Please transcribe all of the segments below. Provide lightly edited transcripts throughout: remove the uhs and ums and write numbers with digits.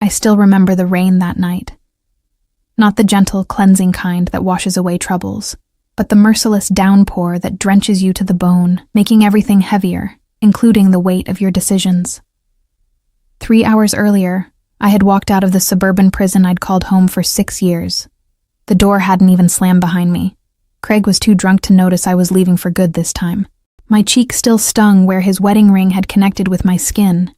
I still remember the rain that night. Not the gentle, cleansing kind that washes away troubles, but the merciless downpour that drenches you to the bone, making everything heavier, including the weight of your decisions. 3 hours earlier, I had walked out of the suburban prison I'd called home for 6 years. The door hadn't even slammed behind me. Craig was too drunk to notice I was leaving for good this time. My cheek still stung where his wedding ring had connected with my skin.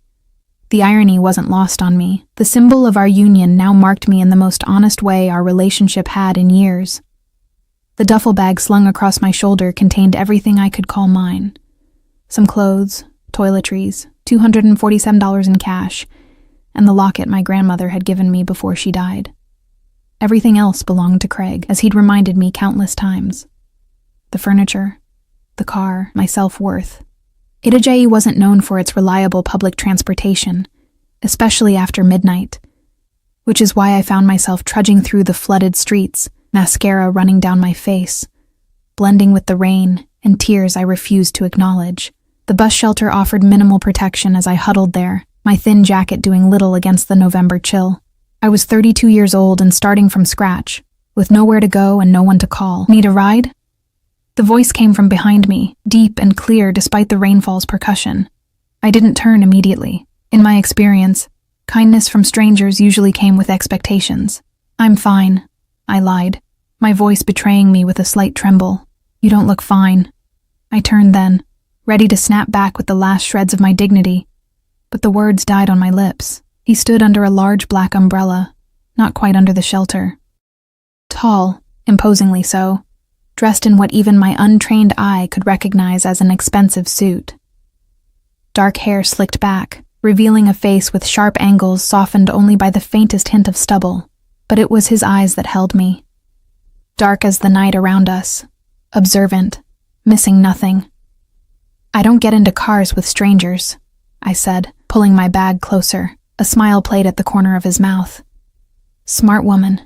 The irony wasn't lost on me. The symbol of our union now marked me in the most honest way our relationship had in years. The duffel bag slung across my shoulder contained everything I could call mine. Some clothes, toiletries, $247 in cash, and the locket my grandmother had given me before she died. Everything else belonged to Craig, as he'd reminded me countless times. The furniture, the car, my self-worth. Itajaí wasn't known for its reliable public transportation, especially after midnight, which is why I found myself trudging through the flooded streets, mascara running down my face, blending with the rain and tears I refused to acknowledge. The bus shelter offered minimal protection as I huddled there, my thin jacket doing little against the November chill. I was 32 years old and starting from scratch, with nowhere to go and no one to call. Need a ride? The voice came from behind me, deep and clear despite the rainfall's percussion. I didn't turn immediately. In my experience, kindness from strangers usually came with expectations. "I'm fine," I lied, my voice betraying me with a slight tremble. "You don't look fine." I turned then, ready to snap back with the last shreds of my dignity, but the words died on my lips. He stood under a large black umbrella, not quite under the shelter. Tall, imposingly so, dressed in what even my untrained eye could recognize as an expensive suit. Dark hair slicked back, revealing a face with sharp angles softened only by the faintest hint of stubble, but it was his eyes that held me. Dark as the night around us, observant, missing nothing. "I don't get into cars with strangers," I said, pulling my bag closer. A smile played at the corner of his mouth. "Smart woman."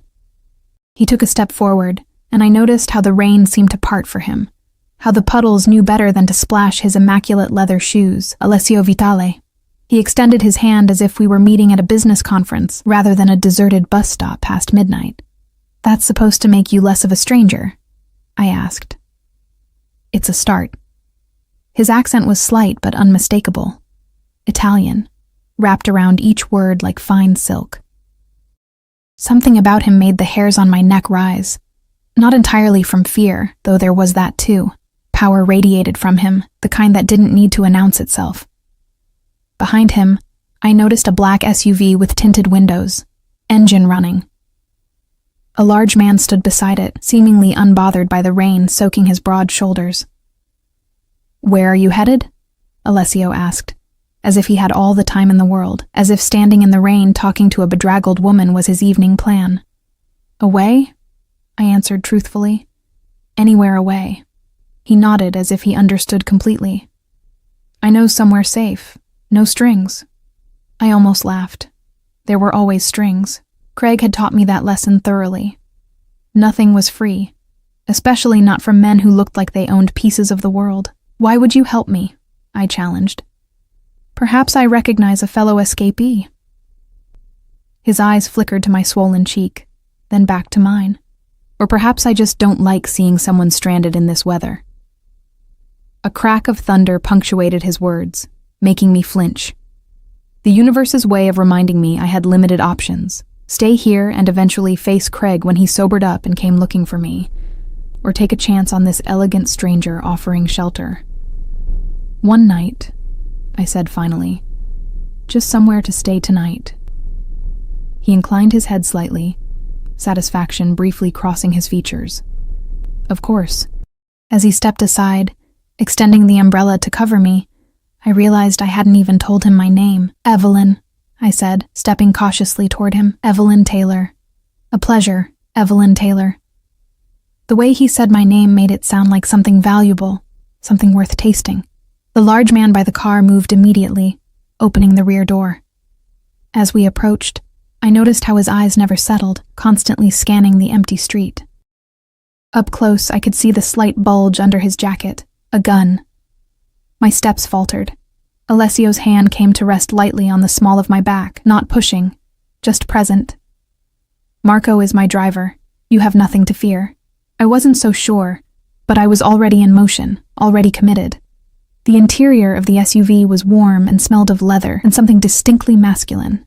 He took a step forward, and I noticed how the rain seemed to part for him, how the puddles knew better than to splash his immaculate leather shoes, Alessio Vitale. He extended his hand as if we were meeting at a business conference rather than a deserted bus stop past midnight. "That's supposed to make you less of a stranger?" I asked. "It's a start." His accent was slight but unmistakable. Italian, wrapped around each word like fine silk. Something about him made the hairs on my neck rise. Not entirely from fear, though there was that too. Power radiated from him, the kind that didn't need to announce itself. Behind him, I noticed a black SUV with tinted windows, engine running. A large man stood beside it, seemingly unbothered by the rain soaking his broad shoulders. "Where are you headed?" Alessio asked, as if he had all the time in the world, as if standing in the rain talking to a bedraggled woman was his evening plan. "Away?" I answered truthfully. "Anywhere away." He nodded as if he understood completely. "I know somewhere safe. No strings." I almost laughed. There were always strings. Craig had taught me that lesson thoroughly. Nothing was free, especially not from men who looked like they owned pieces of the world. "Why would you help me?" I challenged. "Perhaps I recognize a fellow escapee." His eyes flickered to my swollen cheek, then back to mine. Or perhaps I just don't like seeing someone stranded in this weather. A crack of thunder punctuated his words, making me flinch. The universe's way of reminding me I had limited options. Stay here and eventually face Craig when he sobered up and came looking for me, or take a chance on this elegant stranger offering shelter. "One night," I said finally. "Just somewhere to stay tonight." He inclined his head slightly, satisfaction briefly crossing his features. "Of course." As he stepped aside, extending the umbrella to cover me, I realized I hadn't even told him my name. "Evelyn," I said, stepping cautiously toward him. "Evelyn Taylor." "A pleasure, Evelyn Taylor." The way he said my name made it sound like something valuable, something worth tasting. The large man by the car moved immediately, opening the rear door. As we approached, I noticed how his eyes never settled, constantly scanning the empty street. Up close, I could see the slight bulge under his jacket, a gun. My steps faltered. Alessio's hand came to rest lightly on the small of my back, not pushing, just present. Marco is my driver. You have nothing to fear. I wasn't so sure, but I was already in motion, already committed. The interior of the SUV was warm and smelled of leather and something distinctly masculine.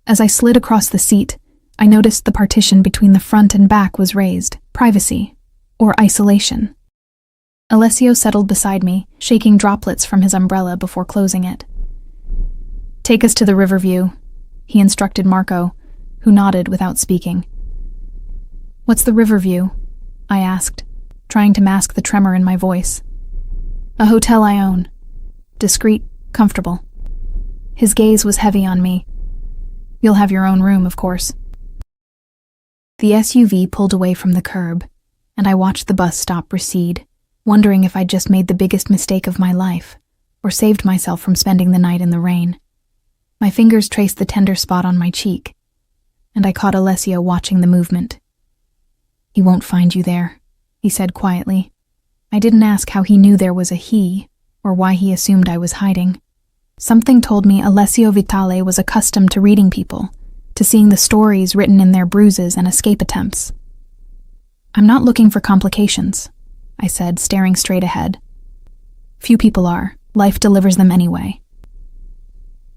As I slid across the seat, I noticed the partition between the front and back was raised. Privacy, or isolation. Alessio settled beside me, shaking droplets from his umbrella before closing it. "Take us to the Riverview," he instructed Marco, who nodded without speaking. "What's the Riverview?" I asked, trying to mask the tremor in my voice. "A hotel I own. Discreet, comfortable." His gaze was heavy on me. "You'll have your own room, of course." The SUV pulled away from the curb, and I watched the bus stop recede, wondering if I'd just made the biggest mistake of my life, or saved myself from spending the night in the rain. My fingers traced the tender spot on my cheek, and I caught Alessio watching the movement. "He won't find you there," he said quietly. I didn't ask how he knew there was a he, or why he assumed I was hiding. Something told me Alessio Vitale was accustomed to reading people, to seeing the stories written in their bruises and escape attempts. "I'm not looking for complications," I said, staring straight ahead. "Few people are. Life delivers them anyway."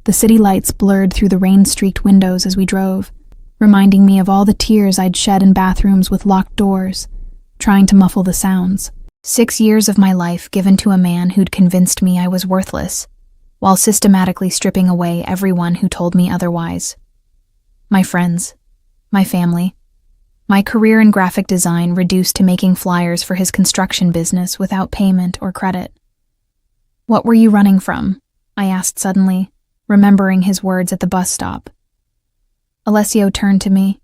The city lights blurred through the rain-streaked windows as we drove, reminding me of all the tears I'd shed in bathrooms with locked doors, trying to muffle the sounds. 6 years of my life given to a man who'd convinced me I was worthless, while systematically stripping away everyone who told me otherwise. My friends, my family, my career in graphic design reduced to making flyers for his construction business without payment or credit. "What were you running from?" I asked suddenly, remembering his words at the bus stop. Alessio turned to me,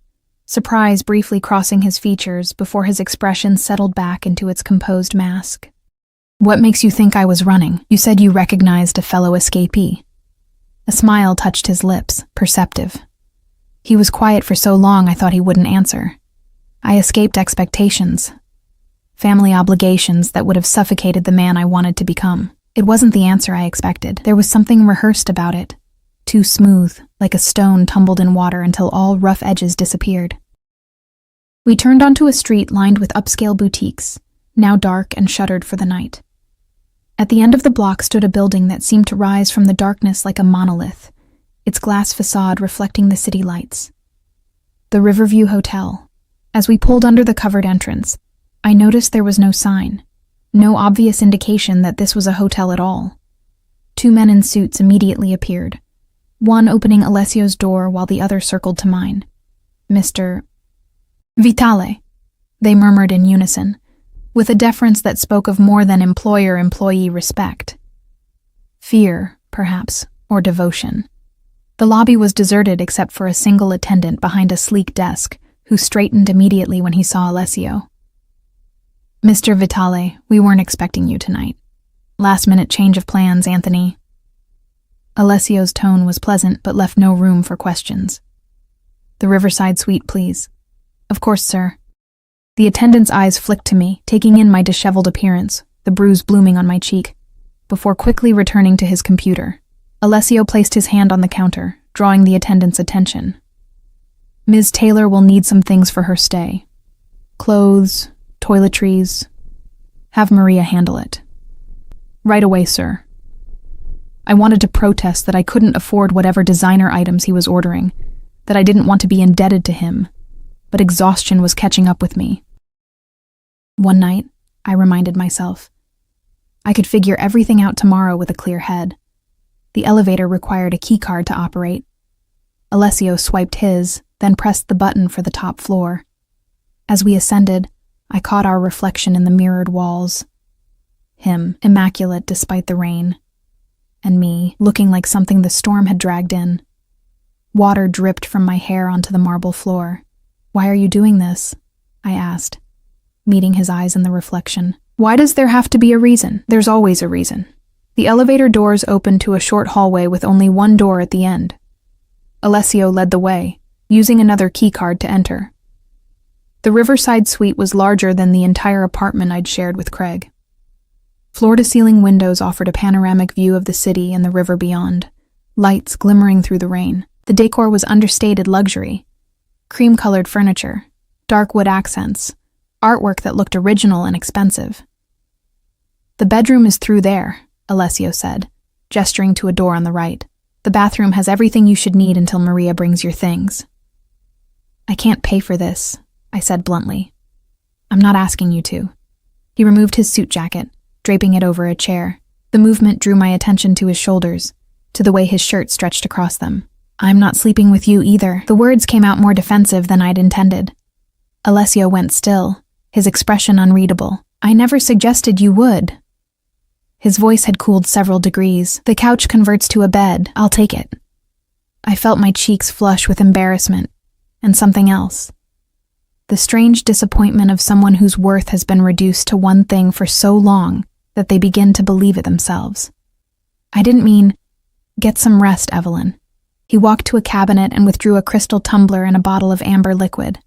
surprise briefly crossing his features before his expression settled back into its composed mask. "What makes you think I was running? You said you recognized a fellow escapee." A smile touched his lips, perceptive. He was quiet for so long I thought he wouldn't answer. I escaped expectations, family obligations that would have suffocated the man I wanted to become. It wasn't the answer I expected. There was something rehearsed about it, too smooth, like a stone tumbled in water until all rough edges disappeared. We turned onto a street lined with upscale boutiques, now dark and shuttered for the night. At the end of the block stood a building that seemed to rise from the darkness like a monolith, its glass facade reflecting the city lights. The Riverview Hotel. As we pulled under the covered entrance, I noticed there was no sign, no obvious indication that this was a hotel at all. 2 men in suits immediately appeared, one opening Alessio's door while the other circled to mine. "Mr. Vitale," they murmured in unison, with a deference that spoke of more than employer-employee respect. Fear, perhaps, or devotion. The lobby was deserted except for a single attendant behind a sleek desk, who straightened immediately when he saw Alessio. "Mr. Vitale, we weren't expecting you tonight. Last-minute change of plans, Anthony." Alessio's tone was pleasant but left no room for questions. "The Riverside Suite, please." "Of course, sir." The attendant's eyes flicked to me, taking in my disheveled appearance, the bruise blooming on my cheek, before quickly returning to his computer. Alessio placed his hand on the counter, drawing the attendant's attention. "Ms. Taylor will need some things for her stay. Clothes, toiletries. Have Maria handle it." "Right away, sir." I wanted to protest that I couldn't afford whatever designer items he was ordering, that I didn't want to be indebted to him, but exhaustion was catching up with me. One night, I reminded myself, I could figure everything out tomorrow with a clear head. The elevator required a keycard to operate. Alessio swiped his, then pressed the button for the top floor. As we ascended, I caught our reflection in the mirrored walls. Him, immaculate despite the rain, and me, looking like something the storm had dragged in. Water dripped from my hair onto the marble floor. "Why are you doing this?" I asked, meeting his eyes in the reflection. "Why does there have to be a reason? There's always a reason." The elevator doors opened to a short hallway with only one door at the end. Alessio led the way, using another keycard to enter. The Riverside Suite was larger than the entire apartment I'd shared with Craig. Floor-to-ceiling windows offered a panoramic view of the city and the river beyond, lights glimmering through the rain. The decor was understated luxury. Cream-colored furniture, dark wood accents, artwork that looked original and expensive. "The bedroom is through there," Alessio said, gesturing to a door on the right. "The bathroom has everything you should need until Maria brings your things." "I can't pay for this," I said bluntly. "I'm not asking you to." He removed his suit jacket, draping it over a chair. The movement drew my attention to his shoulders, to the way his shirt stretched across them. "I'm not sleeping with you either." The words came out more defensive than I'd intended. Alessio went still, his expression unreadable. "I never suggested you would." His voice had cooled several degrees. "The couch converts to a bed. I'll take it." I felt my cheeks flush with embarrassment, and something else. The strange disappointment of someone whose worth has been reduced to one thing for so long that they begin to believe it themselves. I didn't mean, "Get some rest, Evelyn." He walked to a cabinet and withdrew a crystal tumbler and a bottle of amber liquid.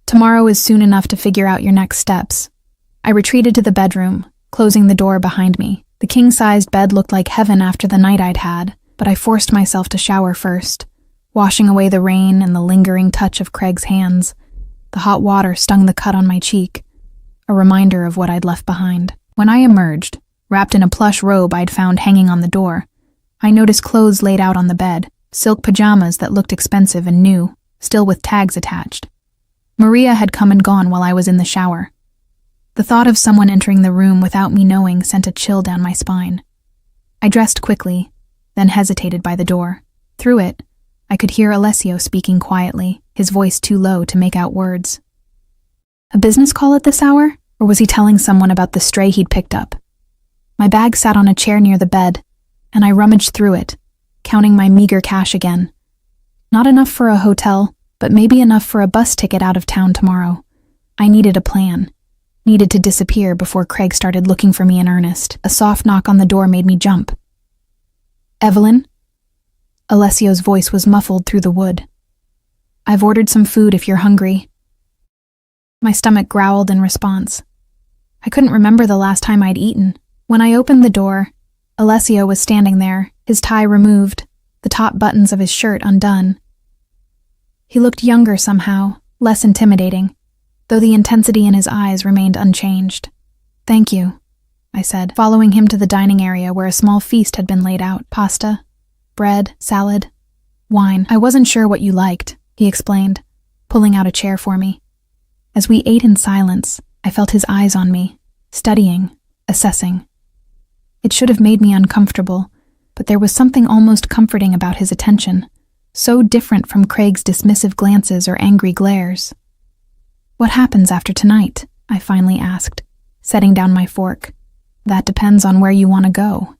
"Tomorrow is soon enough to figure out your next steps." I retreated to the bedroom, closing the door behind me. The king-sized bed looked like heaven after the night I'd had, but I forced myself to shower first, washing away the rain and the lingering touch of Craig's hands. The hot water stung the cut on my cheek, a reminder of what I'd left behind. When I emerged, wrapped in a plush robe I'd found hanging on the door, I noticed clothes laid out on the bed, silk pajamas that looked expensive and new, still with tags attached. Maria had come and gone while I was in the shower. The thought of someone entering the room without me knowing sent a chill down my spine. I dressed quickly, then hesitated by the door. Through it, I could hear Alessio speaking quietly, his voice too low to make out words. A business call at this hour? Or was he telling someone about the stray he'd picked up? My bag sat on a chair near the bed, and I rummaged through it, counting my meager cash again. Not enough for a hotel, but maybe enough for a bus ticket out of town tomorrow. I needed a plan. Needed to disappear before Craig started looking for me in earnest. A soft knock on the door made me jump. "Evelyn?" Alessio's voice was muffled through the wood. "I've ordered some food if you're hungry." My stomach growled in response. I couldn't remember the last time I'd eaten. When I opened the door, Alessio was standing there, his tie removed, the top buttons of his shirt undone. He looked younger somehow, less intimidating, though the intensity in his eyes remained unchanged. "Thank you," I said, following him to the dining area where a small feast had been laid out. Pasta, bread, salad, wine. "I wasn't sure what you liked," he explained, pulling out a chair for me. As we ate in silence, I felt his eyes on me, studying, assessing. It should have made me uncomfortable, but there was something almost comforting about his attention, so different from Craig's dismissive glances or angry glares. "What happens after tonight?" I finally asked, setting down my fork. "That depends on where you want to go."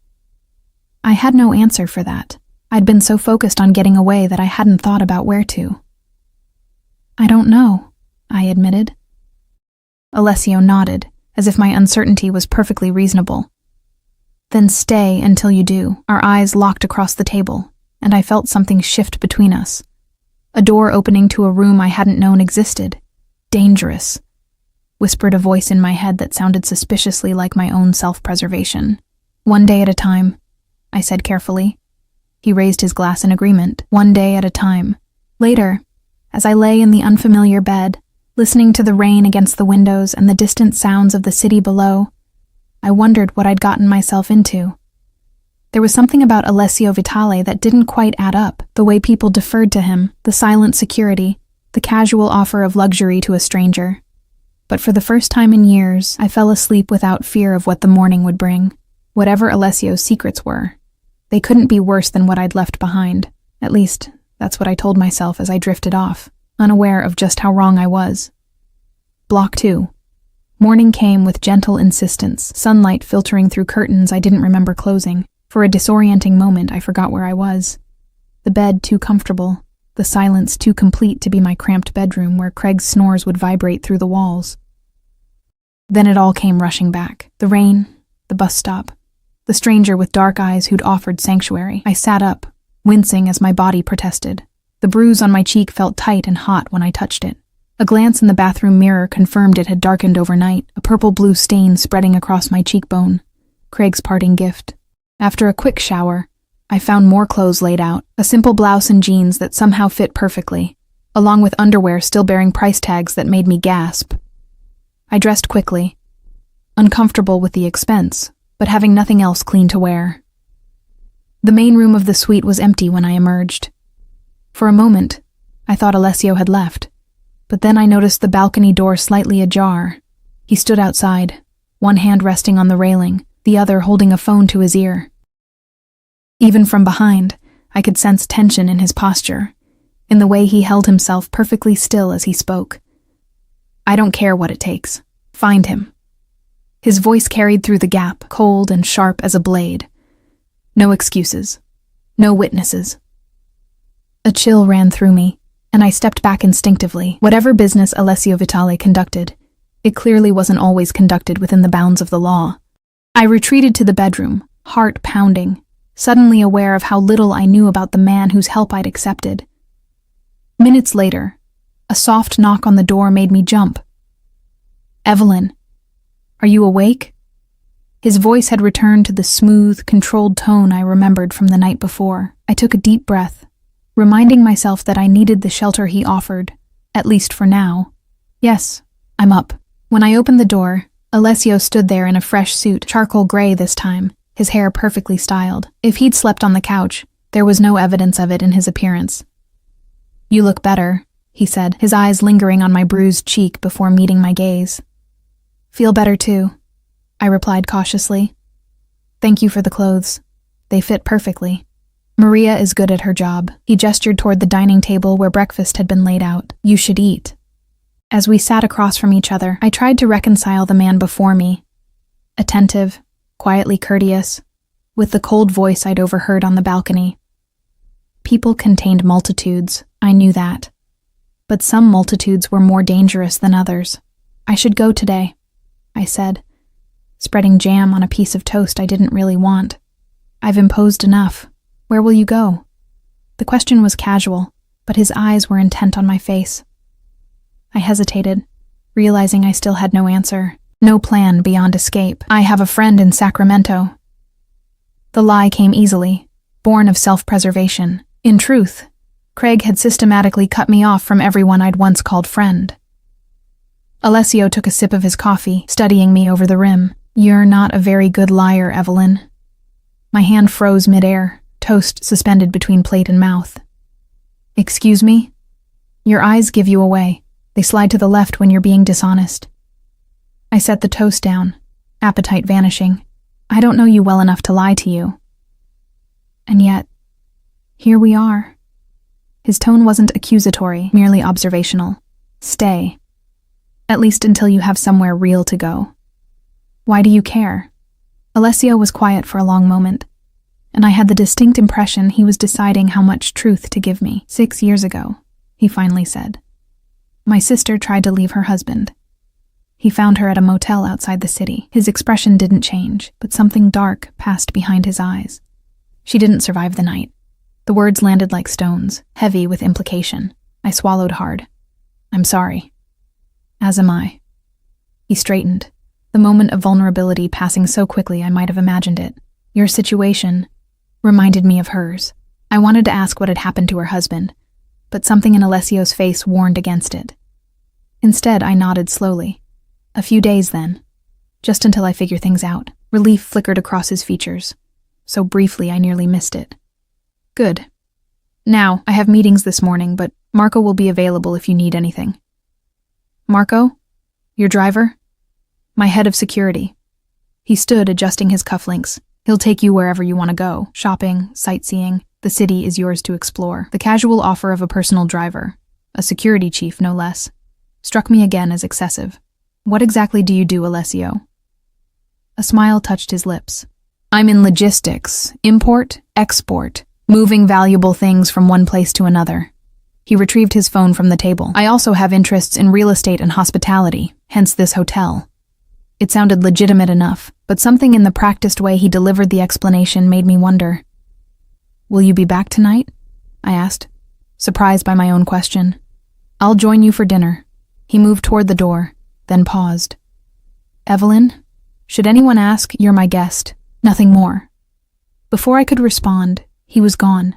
I had no answer for that. I'd been so focused on getting away that I hadn't thought about where to. "I don't know," I admitted. Alessio nodded, as if my uncertainty was perfectly reasonable. "Then stay until you do." Our eyes locked across the table, and I felt something shift between us. A door opening to a room I hadn't known existed. "Dangerous," whispered a voice in my head that sounded suspiciously like my own self-preservation. "One day at a time," I said carefully. He raised his glass in agreement. "One day at a time." Later, as I lay in the unfamiliar bed, listening to the rain against the windows and the distant sounds of the city below, I wondered what I'd gotten myself into. There was something about Alessio Vitale that didn't quite add up, the way people deferred to him, the silent security, the casual offer of luxury to a stranger. But for the first time in years, I fell asleep without fear of what the morning would bring. Whatever Alessio's secrets were, they couldn't be worse than what I'd left behind. At least, that's what I told myself as I drifted off, unaware of just how wrong I was. Block 2. Morning came with gentle insistence, sunlight filtering through curtains I didn't remember closing. For a disorienting moment, I forgot where I was. The bed too comfortable, the silence too complete to be my cramped bedroom where Craig's snores would vibrate through the walls. Then it all came rushing back. The rain, the bus stop, the stranger with dark eyes who'd offered sanctuary. I sat up, wincing as my body protested. The bruise on my cheek felt tight and hot when I touched it. A glance in the bathroom mirror confirmed it had darkened overnight, a purple-blue stain spreading across my cheekbone. Craig's parting gift. After a quick shower, I found more clothes laid out, a simple blouse and jeans that somehow fit perfectly, along with underwear still bearing price tags that made me gasp. I dressed quickly, uncomfortable with the expense, but having nothing else clean to wear. The main room of the suite was empty when I emerged. For a moment, I thought Alessio had left, but then I noticed the balcony door slightly ajar. He stood outside, one hand resting on the railing, the other holding a phone to his ear. Even from behind, I could sense tension in his posture, in the way he held himself perfectly still as he spoke. I don't care what it takes. Find him. His voice carried through the gap, cold and sharp as a blade. No excuses. No witnesses. A chill ran through me, and I stepped back instinctively. Whatever business Alessio Vitale conducted, it clearly wasn't always conducted within the bounds of the law. I retreated to the bedroom, heart pounding, suddenly aware of how little I knew about the man whose help I'd accepted. Minutes later, a soft knock on the door made me jump. "Evelyn, are you awake?" His voice had returned to the smooth, controlled tone I remembered from the night before. I took a deep breath, reminding myself that I needed the shelter he offered, at least for now. "Yes, I'm up." When I opened the door, Alessio stood there in a fresh suit, charcoal gray this time, his hair perfectly styled. If he'd slept on the couch, there was no evidence of it in his appearance. "You look better," he said, his eyes lingering on my bruised cheek before meeting my gaze. "Feel better too," I replied cautiously. "Thank you for the clothes. They fit perfectly. Maria is good at her job." He gestured toward the dining table where breakfast had been laid out. "You should eat." As we sat across from each other, I tried to reconcile the man before me. Attentive, quietly courteous, with the cold voice I'd overheard on the balcony. People contained multitudes, I knew that. But some multitudes were more dangerous than others. "I should go today," I said, spreading jam on a piece of toast I didn't really want. "I've imposed enough. Where will you go?" The question was casual, but his eyes were intent on my face. I hesitated, realizing I still had no answer, no plan beyond escape. "I have a friend in Sacramento." The lie came easily, born of self-preservation. In truth, Craig had systematically cut me off from everyone I'd once called friend. Alessio took a sip of his coffee, studying me over the rim. "You're not a very good liar, Evelyn." My hand froze midair, toast suspended between plate and mouth. "Excuse me? Your eyes give you away. They slide to the left when you're being dishonest." I set the toast down, appetite vanishing. "I don't know you well enough to lie to you." And yet, here we are. His tone wasn't accusatory, merely observational. "Stay. At least until you have somewhere real to go." "Why do you care?" Alessio was quiet for a long moment, and I had the distinct impression he was deciding how much truth to give me. 6 years ago, he finally said. "My sister tried to leave her husband. He found her at a motel outside the city." His expression didn't change, but something dark passed behind his eyes. "She didn't survive the night." The words landed like stones, heavy with implication. I swallowed hard. "I'm sorry." "As am I." He straightened, the moment of vulnerability passing so quickly I might have imagined it. "Your situation reminded me of hers." I wanted to ask what had happened to her husband, but something in Alessio's face warned against it. Instead, I nodded slowly. "A few days, then. Just until I figure things out." Relief flickered across his features. So briefly I nearly missed it. "Good. Now, I have meetings this morning, but Marco will be available if you need anything." "Marco? Your driver?" "My head of security." He stood, adjusting his cufflinks. "He'll take you wherever you want to go. Shopping, sightseeing. The city is yours to explore." The casual offer of a personal driver, a security chief no less, struck me again as excessive. "What exactly do you do, Alessio?" A smile touched his lips. "I'm in logistics, import, export, moving valuable things from one place to another." He retrieved his phone from the table. "I also have interests in real estate and hospitality, hence this hotel." It sounded legitimate enough, but something in the practiced way he delivered the explanation made me wonder. "Will you be back tonight?" I asked, surprised by my own question. "I'll join you for dinner." He moved toward the door, then paused. "Evelyn, should anyone ask, you're my guest, nothing more." Before I could respond, He was gone,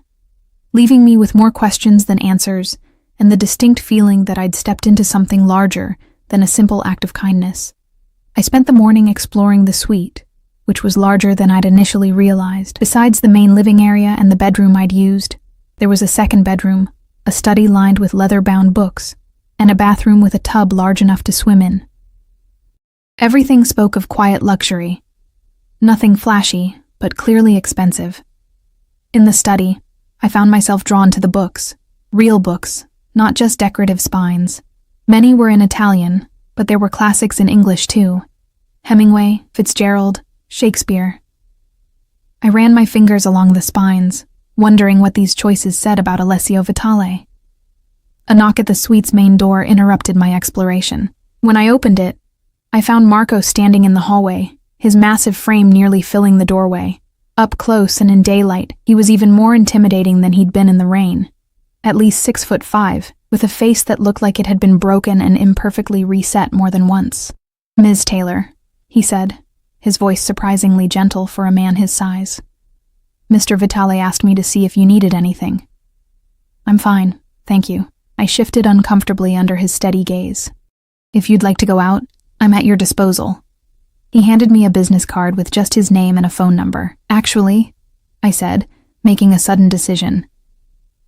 leaving me with more questions than answers and the distinct feeling that I'd stepped into something larger than a simple act of kindness. I spent the morning exploring the suite, which was larger than I'd initially realized. Besides the main living area and the bedroom I'd used, there was a second bedroom, a study lined with leather-bound books, and a bathroom with a tub large enough to swim in. Everything spoke of quiet luxury. Nothing flashy, but clearly expensive. In the study, I found myself drawn to the books, real books, not just decorative spines. Many were in Italian, but there were classics in English too. Hemingway, Fitzgerald, Shakespeare. I ran my fingers along the spines, wondering what these choices said about Alessio Vitale. A knock at the suite's main door interrupted my exploration. When I opened it, I found Marco standing in the hallway, his massive frame nearly filling the doorway. Up close and in daylight, he was even more intimidating than he'd been in the rain. At least 6'5", with a face that looked like it had been broken and imperfectly reset more than once. "Ms. Taylor," he said, his voice surprisingly gentle for a man his size. "Mr. Vitale asked me to see if you needed anything." "I'm fine, thank you." I shifted uncomfortably under his steady gaze. "If you'd like to go out, I'm at your disposal." He handed me a business card with just his name and a phone number. "Actually," I said, making a sudden decision,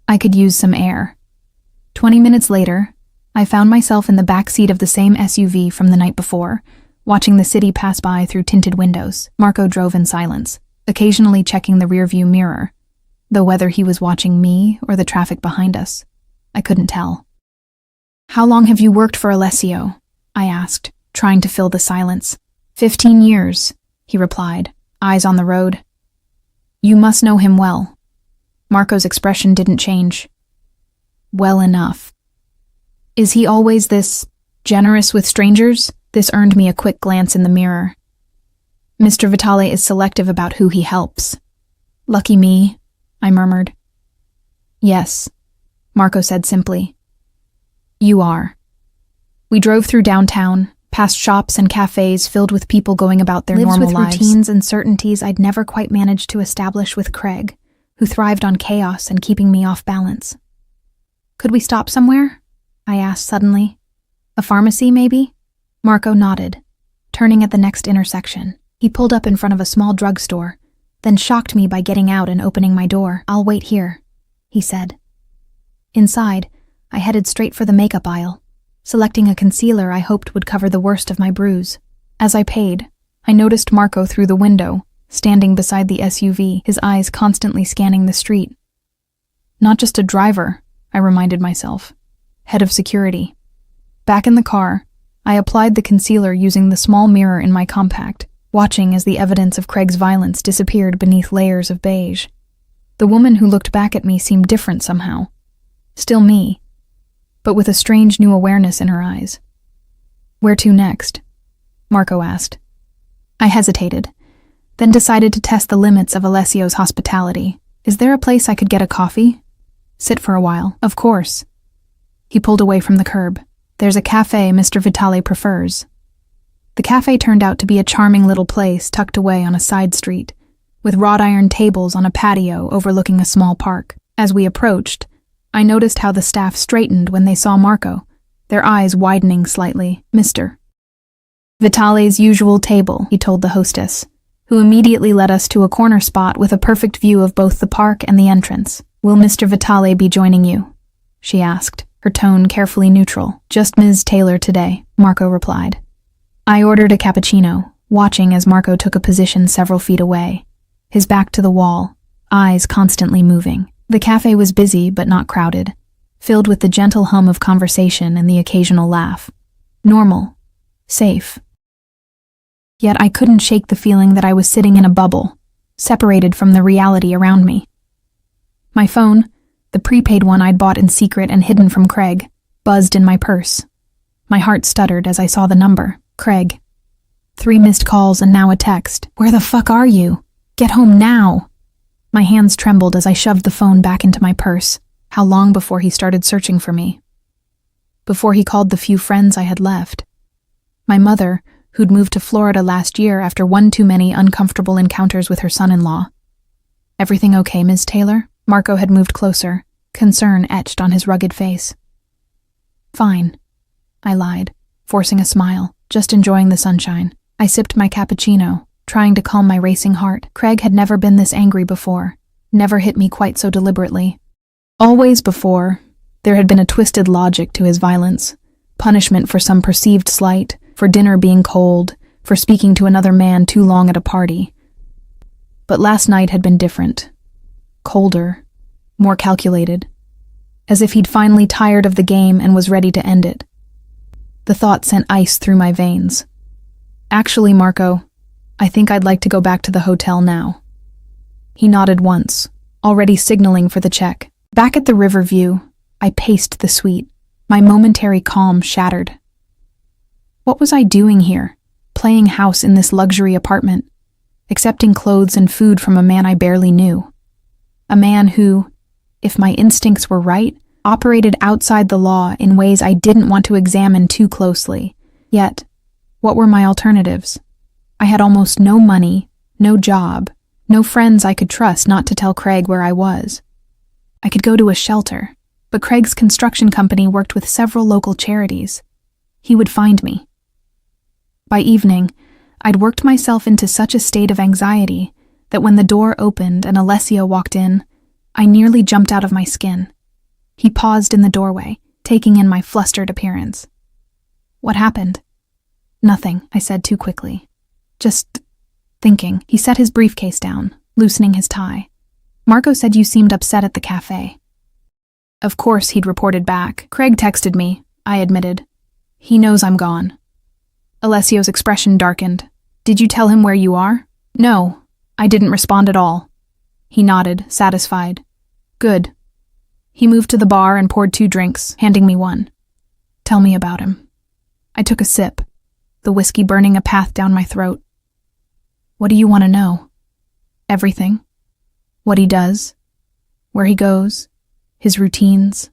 "I could use some air." 20 minutes later, I found myself in the back seat of the same SUV from the night before, watching the city pass by through tinted windows. Marco drove in silence, occasionally checking the rearview mirror, though whether he was watching me or the traffic behind us, I couldn't tell. "How long have you worked for Alessio?" I asked, trying to fill the silence. 15 years, he replied, eyes on the road. "You must know him well." Marco's expression didn't change. "Well enough." "Is he always this generous with strangers?" This earned me a quick glance in the mirror. "Mr. Vitale is selective about who he helps." "Lucky me," I murmured. "Yes," Marco said simply. "You are." We drove through downtown, past shops and cafes filled with people going about their normal lives. Lives with routines and certainties I'd never quite managed to establish with Craig, who thrived on chaos and keeping me off balance. "Could we stop somewhere?" I asked suddenly. "A pharmacy, maybe?" Marco nodded, turning at the next intersection. He pulled up in front of a small drugstore, then shocked me by getting out and opening my door. "I'll wait here," he said. Inside, I headed straight for the makeup aisle, selecting a concealer I hoped would cover the worst of my bruise. As I paid, I noticed Marco through the window, standing beside the SUV, his eyes constantly scanning the street. Not just a driver, I reminded myself. Head of security. Back in the car, I applied the concealer using the small mirror in my compact, watching as the evidence of Craig's violence disappeared beneath layers of beige. The woman who looked back at me seemed different somehow. Still me, but with a strange new awareness in her eyes. "Where to next?" Marco asked. I hesitated, then decided to test the limits of Alessio's hospitality. "Is there a place I could get a coffee?" "Sit for a while." "Of course." He pulled away from the curb. "There's a cafe Mr. Vitale prefers." The cafe turned out to be a charming little place tucked away on a side street, with wrought iron tables on a patio overlooking a small park. As we approached, I noticed how the staff straightened when they saw Marco, their eyes widening slightly. "Mr. Vitale's usual table," he told the hostess, who immediately led us to a corner spot with a perfect view of both the park and the entrance. "Will Mr. Vitale be joining you?" she asked, her tone carefully neutral. "Just Ms. Taylor today," Marco replied. I ordered a cappuccino, watching as Marco took a position several feet away, his back to the wall, eyes constantly moving. The cafe was busy but not crowded, filled with the gentle hum of conversation and the occasional laugh. Normal. Safe. Yet I couldn't shake the feeling that I was sitting in a bubble, separated from the reality around me. My phone, the prepaid one I'd bought in secret and hidden from Craig, buzzed in my purse. My heart stuttered as I saw the number. Craig. 3 missed calls and now a text. "Where the fuck are you? Get home now!" My hands trembled as I shoved the phone back into my purse. How long before he started searching for me? Before he called the few friends I had left. My mother, who'd moved to Florida last year after one too many uncomfortable encounters with her son-in-law. Everything okay, Ms. Taylor? Marco had moved closer, concern etched on his rugged face. Fine, I lied, forcing a smile, just enjoying the sunshine. I sipped my cappuccino, trying to calm my racing heart. Craig had never been this angry before, never hit me quite so deliberately. Always before, there had been a twisted logic to his violence. Punishment for some perceived slight, for dinner being cold, for speaking to another man too long at a party. But last night had been different. Colder, more calculated. As if he'd finally tired of the game and was ready to end it. The thought sent ice through my veins. Actually, Marco, I think I'd like to go back to the hotel now. He nodded once, already signaling for the check. Back at the river view, I paced the suite, my momentary calm shattered. What was I doing here, playing house in this luxury apartment, accepting clothes and food from a man I barely knew? A man who, if my instincts were right, operated outside the law in ways I didn't want to examine too closely. Yet, what were my alternatives? I had almost no money, no job, no friends I could trust not to tell Craig where I was. I could go to a shelter, but Craig's construction company worked with several local charities. He would find me. By evening, I'd worked myself into such a state of anxiety that when the door opened and Alessio walked in, I nearly jumped out of my skin. He paused in the doorway, taking in my flustered appearance. What happened? Nothing, I said too quickly. Just thinking. He set his briefcase down, loosening his tie. Marco said you seemed upset at the cafe. Of course, he'd reported back. Craig texted me, I admitted. He knows I'm gone. Alessio's expression darkened. Did you tell him where you are? No, I didn't respond at all. He nodded, satisfied. Good. He moved to the bar and poured 2 drinks, handing me one. Tell me about him. I took a sip, the whiskey burning a path down my throat. What do you want to know? Everything. What he does, where he goes, his routines.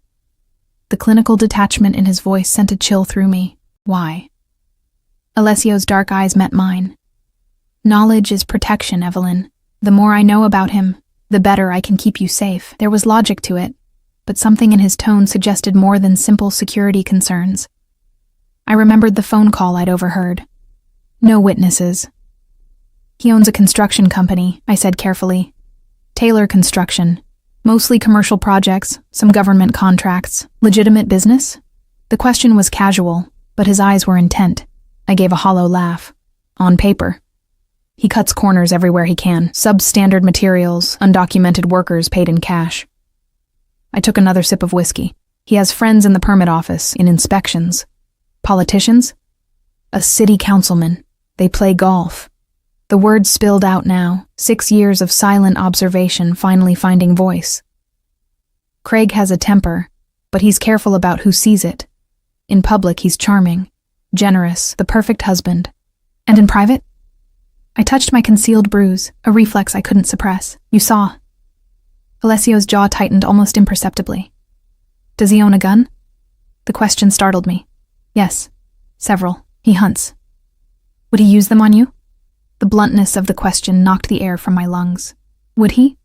The clinical detachment in his voice sent a chill through me. Why? Alessio's dark eyes met mine. Knowledge is protection, Evelyn. The more I know about him, the better I can keep you safe. There was logic to it, but something in his tone suggested more than simple security concerns. I remembered the phone call I'd overheard. No witnesses. He owns a construction company, I said carefully. Taylor Construction. Mostly commercial projects, some government contracts. Legitimate business? The question was casual, but his eyes were intent. I gave a hollow laugh. On paper. He cuts corners everywhere he can. Substandard materials, undocumented workers paid in cash. I took another sip of whiskey. He has friends in the permit office, in inspections. Politicians? A city councilman. They play golf. The words spilled out now, 6 years of silent observation finally finding voice. Craig has a temper, but he's careful about who sees it. In public, he's charming, generous, the perfect husband. And in private? I touched my concealed bruise, a reflex I couldn't suppress. You saw. Alessio's jaw tightened almost imperceptibly. Does he own a gun? The question startled me. Yes, several. He hunts. Would he use them on you? The bluntness of the question knocked the air from my lungs. Would he?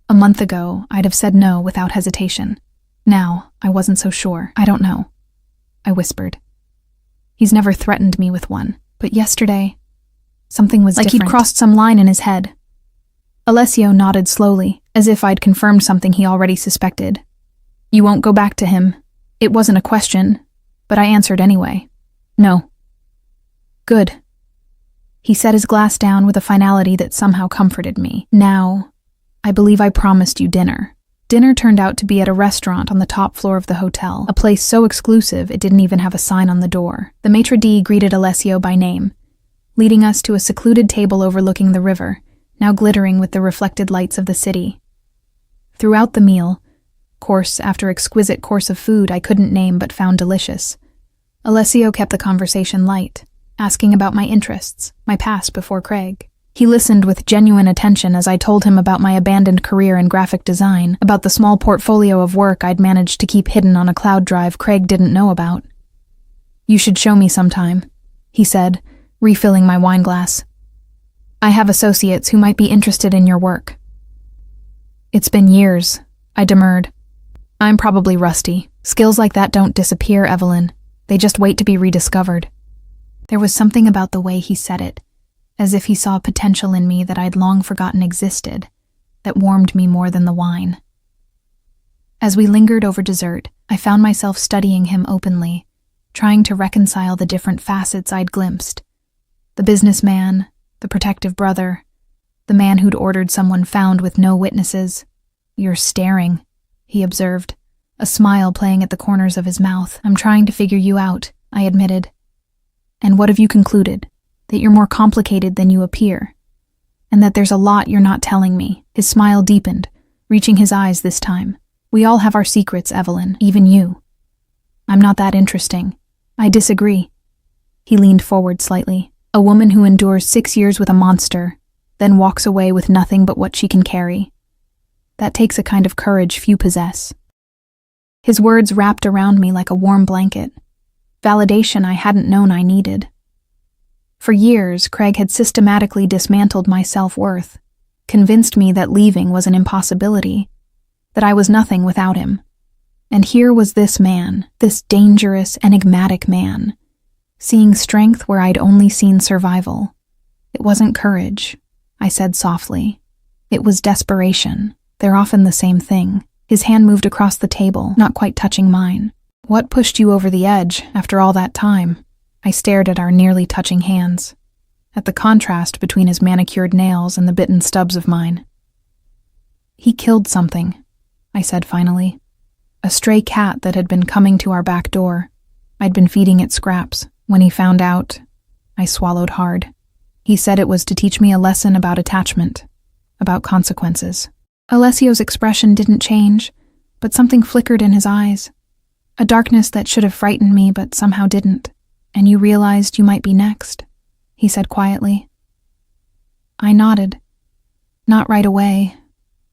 A month ago, I'd have said no without hesitation. Now, I wasn't so sure. I don't know, I whispered. He's never threatened me with one, but yesterday, something was different. Like he'd crossed some line in his head. Alessio nodded slowly, as if I'd confirmed something he already suspected. You won't go back to him. It wasn't a question, but I answered anyway. No. Good. He set his glass down with a finality that somehow comforted me. Now, I believe I promised you dinner. Dinner turned out to be at a restaurant on the top floor of the hotel, a place so exclusive it didn't even have a sign on the door. The maitre d' greeted Alessio by name, leading us to a secluded table overlooking the river, now glittering with the reflected lights of the city. Throughout the meal, course after exquisite course of food I couldn't name but found delicious, Alessio kept the conversation light, asking about my interests, my past before Craig. He listened with genuine attention as I told him about my abandoned career in graphic design, about the small portfolio of work I'd managed to keep hidden on a cloud drive Craig didn't know about. You should show me sometime, he said, refilling my wine glass. I have associates who might be interested in your work. It's been years, I demurred. I'm probably rusty. Skills like that don't disappear, Evelyn. They just wait to be rediscovered. There was something about the way he said it, as if he saw potential in me that I'd long forgotten existed, that warmed me more than the wine. As we lingered over dessert, I found myself studying him openly, trying to reconcile the different facets I'd glimpsed. The businessman, the protective brother, the man who'd ordered someone found with no witnesses. "You're staring," he observed, a smile playing at the corners of his mouth. "I'm trying to figure you out," I admitted. "And what have you concluded? That you're more complicated than you appear, and that there's a lot you're not telling me." His smile deepened, reaching his eyes this time. "We all have our secrets, Evelyn, even you." "I'm not that interesting." "I disagree." He leaned forward slightly. "A woman who endures 6 years with a monster, then walks away with nothing but what she can carry. That takes a kind of courage few possess." His words wrapped around me like a warm blanket, validation I hadn't known I needed. For years, Craig had systematically dismantled my self-worth, convinced me that leaving was an impossibility, that I was nothing without him. And here was this man, this dangerous, enigmatic man, seeing strength where I'd only seen survival. "It wasn't courage," I said softly. "It was desperation. They're often the same thing." His hand moved across the table, not quite touching mine. "What pushed you over the edge after all that time?" I stared at our nearly touching hands, at the contrast between his manicured nails and the bitten stubs of mine. "He killed something," I said finally. "A stray cat that had been coming to our back door. I'd been feeding it scraps. When he found out," I swallowed hard. "He said it was to teach me a lesson about attachment, about consequences." Alessio's expression didn't change, but something flickered in his eyes. A darkness that should have frightened me but somehow didn't. "And you realized you might be next," he said quietly. I nodded. Not right away,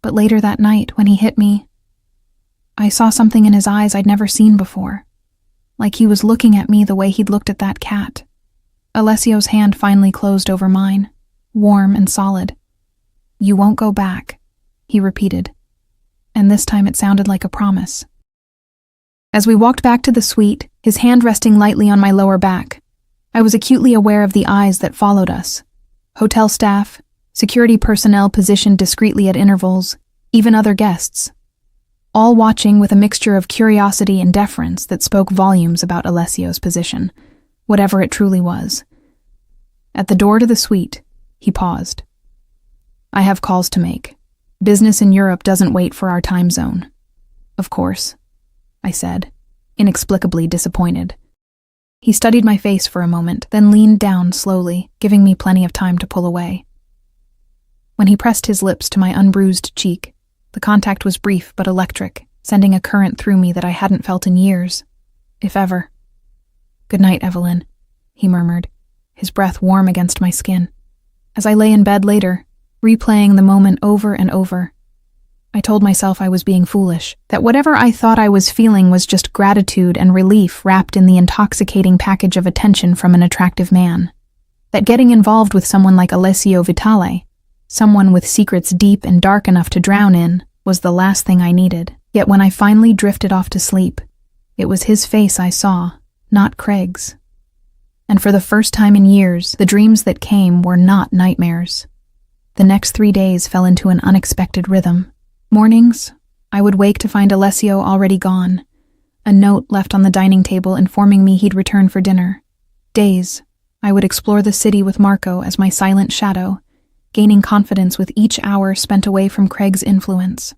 but later that night when he hit me, I saw something in his eyes I'd never seen before, like he was looking at me the way he'd looked at that cat. Alessio's hand finally closed over mine, warm and solid. "You won't go back," he repeated, and this time it sounded like a promise. As we walked back to the suite, his hand resting lightly on my lower back, I was acutely aware of the eyes that followed us. Hotel staff, security personnel positioned discreetly at intervals, even other guests, all watching with a mixture of curiosity and deference that spoke volumes about Alessio's position, whatever it truly was. At the door to the suite, he paused. "I have calls to make. Business in Europe doesn't wait for our time zone." "Of course," I said, inexplicably disappointed. He studied my face for a moment, then leaned down slowly, giving me plenty of time to pull away. When he pressed his lips to my unbruised cheek, the contact was brief but electric, sending a current through me that I hadn't felt in years, if ever. "Good night, Evelyn," he murmured, his breath warm against my skin. As I lay in bed later, replaying the moment over and over, I told myself I was being foolish, that whatever I thought I was feeling was just gratitude and relief wrapped in the intoxicating package of attention from an attractive man. That getting involved with someone like Alessio Vitale, someone with secrets deep and dark enough to drown in, was the last thing I needed. Yet when I finally drifted off to sleep, it was his face I saw, not Craig's. And for the first time in years, the dreams that came were not nightmares. The next 3 days fell into an unexpected rhythm. Mornings, I would wake to find Alessio already gone, a note left on the dining table informing me he'd return for dinner. Days, I would explore the city with Marco as my silent shadow, gaining confidence with each hour spent away from Craig's influence.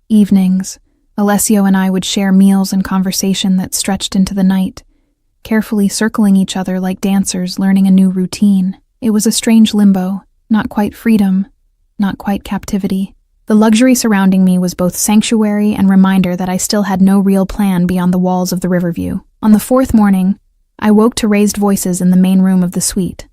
Evenings, Alessio and I would share meals and conversation that stretched into the night, carefully circling each other like dancers learning a new routine. It was a strange limbo, not quite freedom, not quite captivity. The luxury surrounding me was both sanctuary and reminder that I still had no real plan beyond the walls of the Riverview. On the 4th morning, I woke to raised voices in the main room of the suite.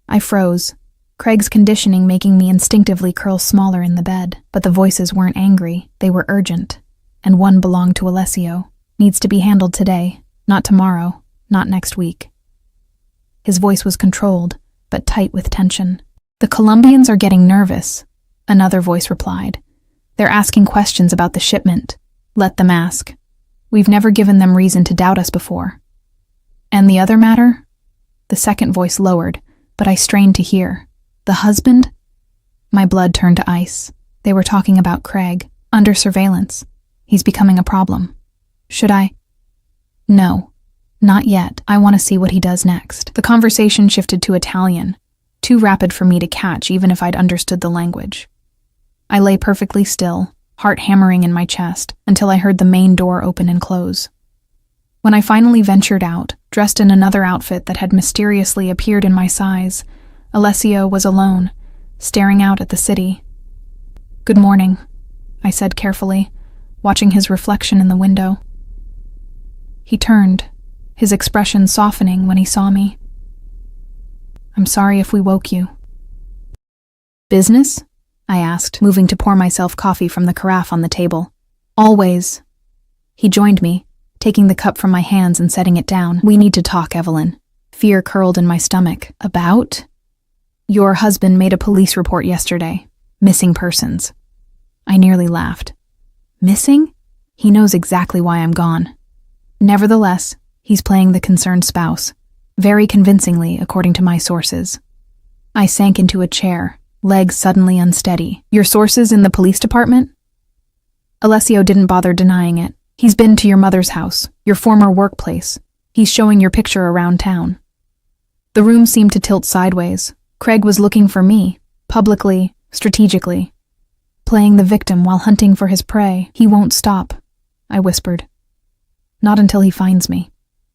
I froze, Craig's conditioning making me instinctively curl smaller in the bed. But the voices weren't angry, they were urgent, and one belonged to Alessio. "Needs to be handled today, not tomorrow, not next week." His voice was controlled, but tight with tension. "The Colombians are getting nervous," another voice replied. They're asking questions about the shipment. Let them ask. We've never given them reason to doubt us before. And the other matter? The second voice lowered, but I strained to hear. The husband? My blood turned to ice. They were talking about Craig, under surveillance. He's becoming a problem. Should I? No, not yet. I want to see what he does next. The conversation shifted to Italian, too rapid for me to catch even if I'd understood the language. I lay perfectly still, heart hammering in my chest, until I heard the main door open and close. When I finally ventured out, dressed in another outfit that had mysteriously appeared in my size, Alessio was alone, staring out at the city. "Good morning," I said carefully, watching his reflection in the window. He turned, his expression softening when he saw me. "I'm sorry if we woke you." "Business?" I asked, moving to pour myself coffee from the carafe on the table. "Always." He joined me, taking the cup from my hands and setting it down. "We need to talk, Evelyn." Fear curled in my stomach. "About?" "Your husband made a police report yesterday. Missing persons." I nearly laughed. "Missing?" He knows exactly why I'm gone. Nevertheless, he's playing the concerned spouse, very convincingly according to my sources. I sank into a chair, legs suddenly unsteady. "Your sources in the police department?" Alessio didn't bother denying it. "He's been to your mother's house, your former workplace. He's showing your picture around town." The room seemed to tilt sideways. Craig was looking for me, publicly, strategically. Playing the victim while hunting for his prey. "He won't stop," I whispered. "Not until he finds me."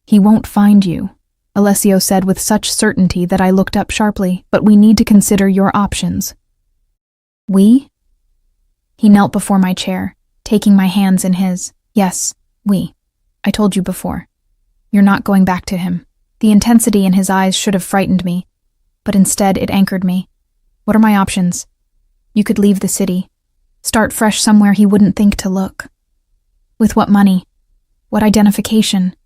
"He won't find you," Alessio said with such certainty that I looked up sharply. "But we need to consider your options." "We?" He knelt before my chair, taking my hands in his. "Yes, we. I told you before. You're not going back to him." The intensity in his eyes should have frightened me, but instead it anchored me. "What are my options?" "You could leave the city. Start fresh somewhere he wouldn't think to look." "With what money? What identification?"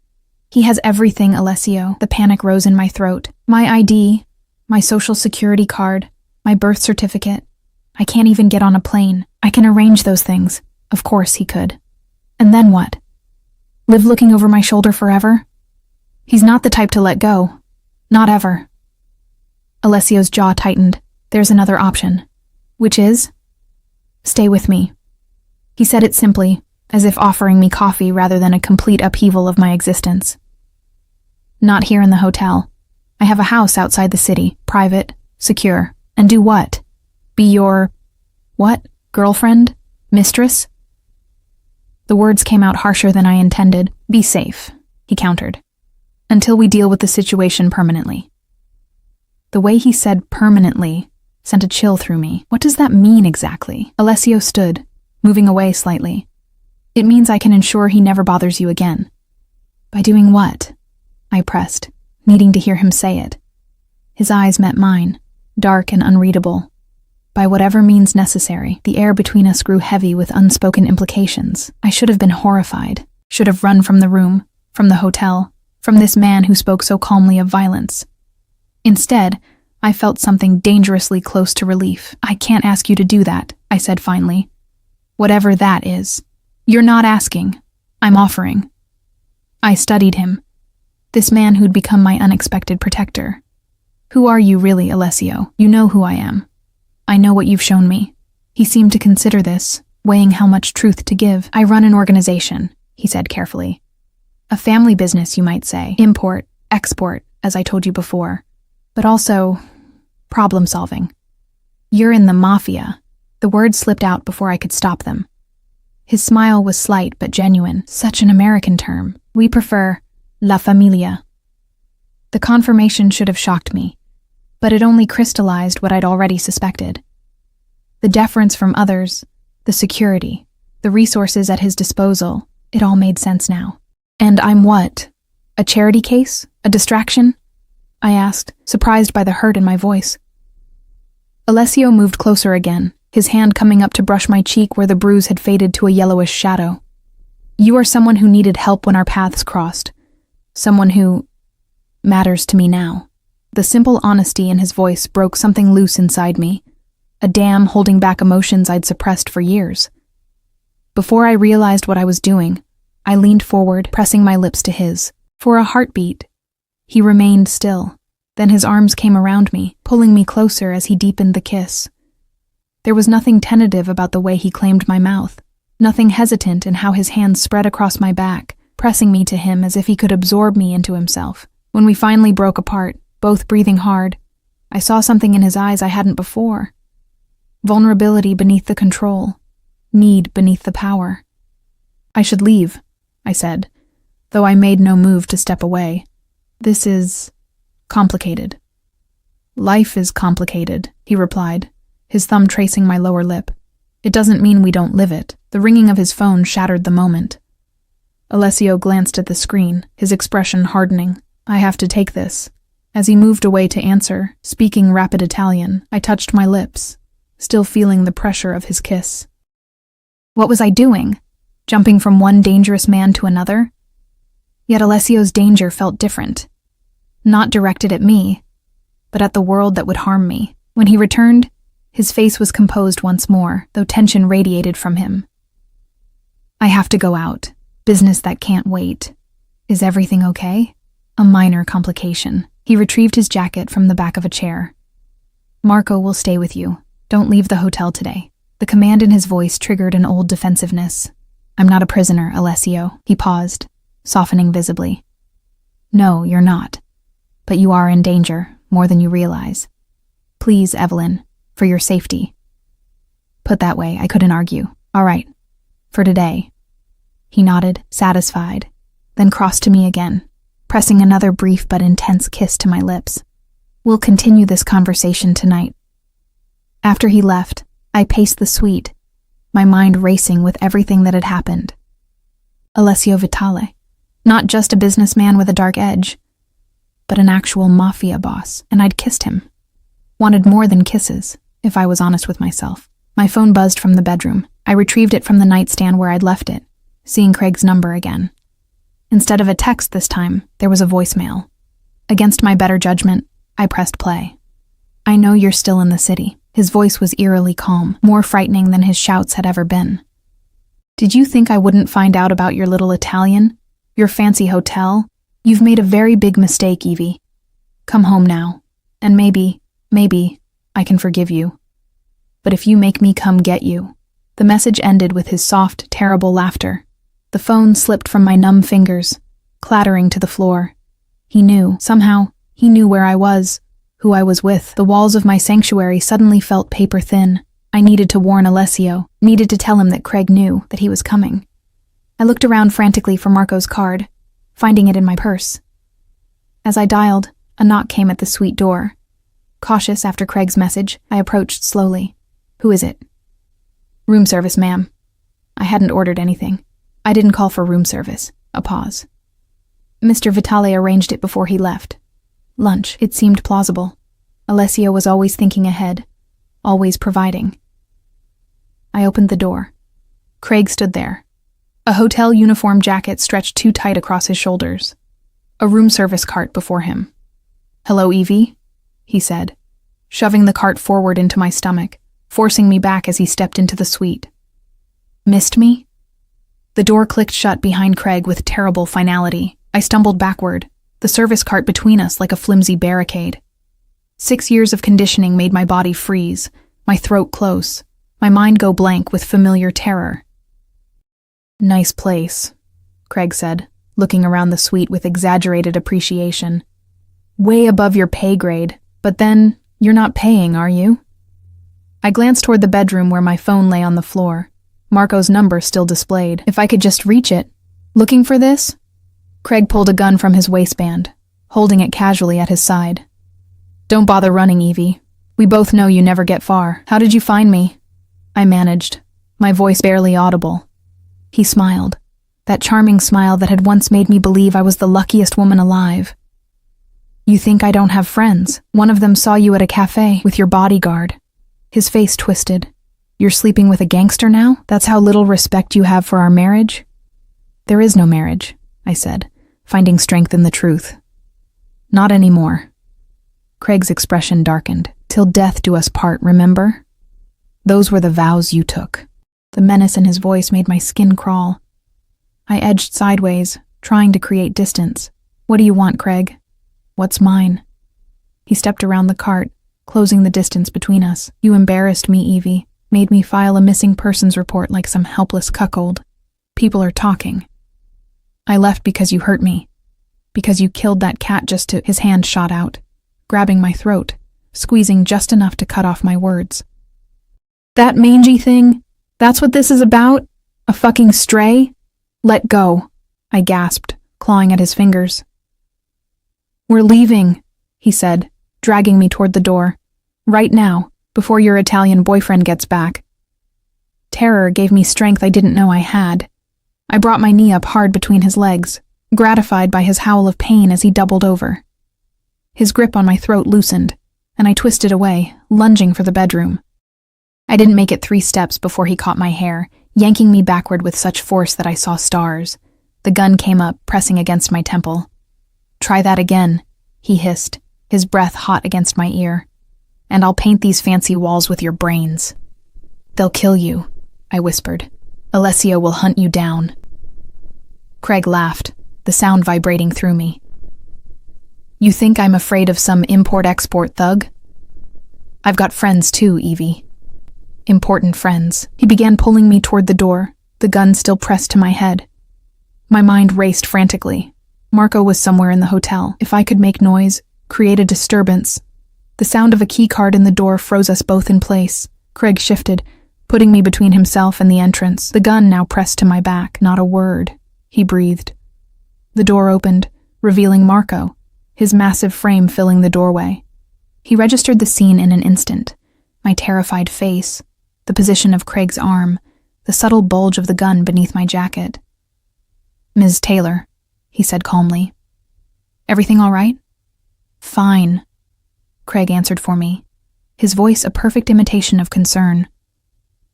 "He has everything, Alessio." The panic rose in my throat. "My ID, my social security card, my birth certificate. I can't even get on a plane. I can arrange those things." Of course he could. And then what? Live looking over my shoulder forever? He's not the type to let go. Not ever. Alessio's jaw tightened. "There's another option." "Which is?" "Stay with me." He said it simply, as if offering me coffee rather than a complete upheaval of my existence. "Not here in the hotel. I have a house outside the city, private, secure. And do what? Be your... what? Girlfriend? Mistress?" The words came out harsher than I intended. "Be safe," he countered. "Until we deal with the situation permanently." The way he said permanently sent a chill through me. What does that mean exactly? Alessio stood, moving away slightly. "It means I can ensure he never bothers you again." "By doing what?" I pressed, needing to hear him say it. His eyes met mine, dark and unreadable. "By whatever means necessary." The air between us grew heavy with unspoken implications. I should have been horrified, should have run from the room, from the hotel, from this man who spoke so calmly of violence. Instead, I felt something dangerously close to relief. "I can't ask you to do that," I said finally. "Whatever that is. You're not asking. I'm offering." I studied him. This man who'd become my unexpected protector. "Who are you really, Alessio? You know who I am. I know what you've shown me." He seemed to consider this, weighing how much truth to give. "I run an organization," he said carefully. "A family business, you might say. Import, export, as I told you before. But also, problem solving. You're in the mafia." The words slipped out before I could stop them. His smile was slight but genuine. Such an American term. "We prefer La Familia." The confirmation should have shocked me, but it only crystallized what I'd already suspected. The deference from others, the security, the resources at his disposal, it all made sense now. "And I'm what? A charity case? A distraction?" I asked, surprised by the hurt in my voice. Alessio moved closer again, his hand coming up to brush my cheek where the bruise had faded to a yellowish shadow. "You are someone who needed help when our paths crossed. Someone who matters to me now." The simple honesty in his voice broke something loose inside me, a dam holding back emotions I'd suppressed for years. Before I realized what I was doing, I leaned forward, pressing my lips to his. For a heartbeat, he remained still. Then his arms came around me, pulling me closer as he deepened the kiss. There was nothing tentative about the way he claimed my mouth, nothing hesitant in how his hands spread across my back, pressing me to him as if he could absorb me into himself. When we finally broke apart, both breathing hard, I saw something in his eyes I hadn't before. Vulnerability beneath the control, need beneath the power. I should leave, I said, though I made no move to step away. This is complicated. Life is complicated, he replied, his thumb tracing my lower lip. It doesn't mean we don't live it. The ringing of his phone shattered the moment. Alessio glanced at the screen, his expression hardening. I have to take this. As he moved away to answer, speaking rapid Italian, I touched my lips, still feeling the pressure of his kiss. What was I doing? Jumping from one dangerous man to another? Yet Alessio's danger felt different. Not directed at me, but at the world that would harm me. When he returned, his face was composed once more, though tension radiated from him. I have to go out. Business that can't wait. Is everything okay? A minor complication. He retrieved his jacket from the back of a chair. Marco will stay with you. Don't leave the hotel today. The command in his voice triggered an old defensiveness. I'm not a prisoner, Alessio. He paused, softening visibly. No, you're not. But you are in danger, more than you realize. Please, Evelyn, for your safety. Put that way, I couldn't argue. All right. For today. He nodded, satisfied, then crossed to me again, pressing another brief but intense kiss to my lips. We'll continue this conversation tonight. After he left, I paced the suite, my mind racing with everything that had happened. Alessio Vitale, not just a businessman with a dark edge, but an actual mafia boss, and I'd kissed him. Wanted more than kisses, if I was honest with myself. My phone buzzed from the bedroom. I retrieved it from the nightstand where I'd left it, seeing Craig's number again. Instead of a text this time, there was a voicemail. Against my better judgment, I pressed play. I know you're still in the city. His voice was eerily calm, more frightening than his shouts had ever been. Did you think I wouldn't find out about your little Italian? Your fancy hotel? You've made a very big mistake, Evie. Come home now, and maybe, I can forgive you. But if you make me come get you. The message ended with his soft, terrible laughter. The phone slipped from my numb fingers, clattering to the floor. He knew, somehow, he knew where I was, who I was with. The walls of my sanctuary suddenly felt paper thin. I needed to warn Alessio, needed to tell him that Craig knew that he was coming. I looked around frantically for Marco's card, finding it in my purse. As I dialed, a knock came at the suite door. Cautious after Craig's message, I approached slowly. Who is it? Room service, ma'am. I hadn't ordered anything. I didn't call for room service. A pause. Mr. Vitale arranged it before he left. Lunch. It seemed plausible. Alessio was always thinking ahead, always providing. I opened the door. Craig stood there. A hotel uniform jacket stretched too tight across his shoulders. A room service cart before him. Hello, Evie, he said, shoving the cart forward into my stomach, forcing me back as he stepped into the suite. Missed me? The door clicked shut behind Craig with terrible finality. I stumbled backward, the service cart between us like a flimsy barricade. 6 years of conditioning made my body freeze, my throat close, my mind go blank with familiar terror. Nice place, Craig said, looking around the suite with exaggerated appreciation. Way above your pay grade, but then you're not paying, are you? I glanced toward the bedroom where my phone lay on the floor. Marco's number still displayed. If I could just reach it. Looking for this? Craig pulled a gun from his waistband, holding it casually at his side. Don't bother running, Evie. We both know you never get far. How did you find me? I managed, my voice barely audible. He smiled, that charming smile that had once made me believe I was the luckiest woman alive. You think I don't have friends? One of them saw you at a cafe with your bodyguard. His face twisted. You're sleeping with a gangster now? That's how little respect you have for our marriage? There is no marriage, I said, finding strength in the truth. Not anymore. Craig's expression darkened. Till death do us part, remember? Those were the vows you took. The menace in his voice made my skin crawl. I edged sideways, trying to create distance. "What do you want, Craig?" "What's mine?" He stepped around the cart, closing the distance between us. "You embarrassed me, Evie. Made me file a missing persons report like some helpless cuckold. People are talking. I left because you hurt me. Because you killed that cat just to—" His hand shot out, grabbing my throat, squeezing just enough to cut off my words. "That mangy thing? That's what this is about? A fucking stray? Let go," I gasped, clawing at his fingers. "We're leaving," he said, dragging me toward the door. "Right now, before your Italian boyfriend gets back." Terror gave me strength I didn't know I had. I brought my knee up hard between his legs, gratified by his howl of pain as he doubled over. His grip on my throat loosened, and I twisted away, lunging for the bedroom. I didn't make it 3 steps before he caught my hair, yanking me backward with such force that I saw stars. The gun came up, pressing against my temple. "Try that again," he hissed, his breath hot against my ear. "And I'll paint these fancy walls with your brains." "They'll kill you," I whispered. "Alessio will hunt you down." Craig laughed, the sound vibrating through me. "You think I'm afraid of some import-export thug? I've got friends too, Evie. Important friends." He began pulling me toward the door, the gun still pressed to my head. My mind raced frantically. Marco was somewhere in the hotel. If I could make noise, create a disturbance. The sound of a key card in the door froze us both in place. Craig shifted, putting me between himself and the entrance, the gun now pressed to my back. "Not a word," he breathed. The door opened, revealing Marco, his massive frame filling the doorway. He registered the scene in an instant. My terrified face, the position of Craig's arm, the subtle bulge of the gun beneath my jacket. "Ms. Taylor," he said calmly. "Everything all right?" "Fine," Craig answered for me, his voice a perfect imitation of concern.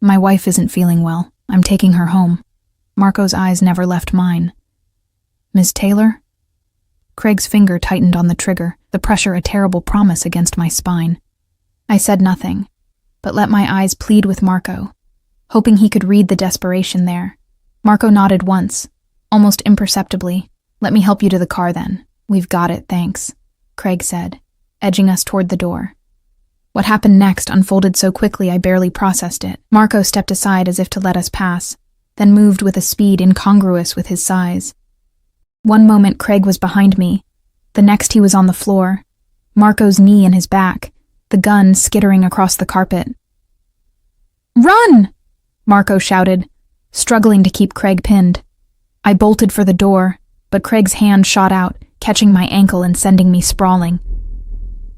"My wife isn't feeling well. I'm taking her home." Marco's eyes never left mine. "Ms. Taylor?" Craig's finger tightened on the trigger, the pressure a terrible promise against my spine. I said nothing, but let my eyes plead with Marco, hoping he could read the desperation there. Marco nodded once, almost imperceptibly. "Let me help you to the car then." "We've got it, thanks," Craig said, edging us toward the door. What happened next unfolded so quickly I barely processed it. Marco stepped aside as if to let us pass, then moved with a speed incongruous with his size. One moment Craig was behind me, the next he was on the floor, Marco's knee in his back, the gun skittering across the carpet. "Run!" Marco shouted, struggling to keep Craig pinned. I bolted for the door, but Craig's hand shot out, catching my ankle and sending me sprawling.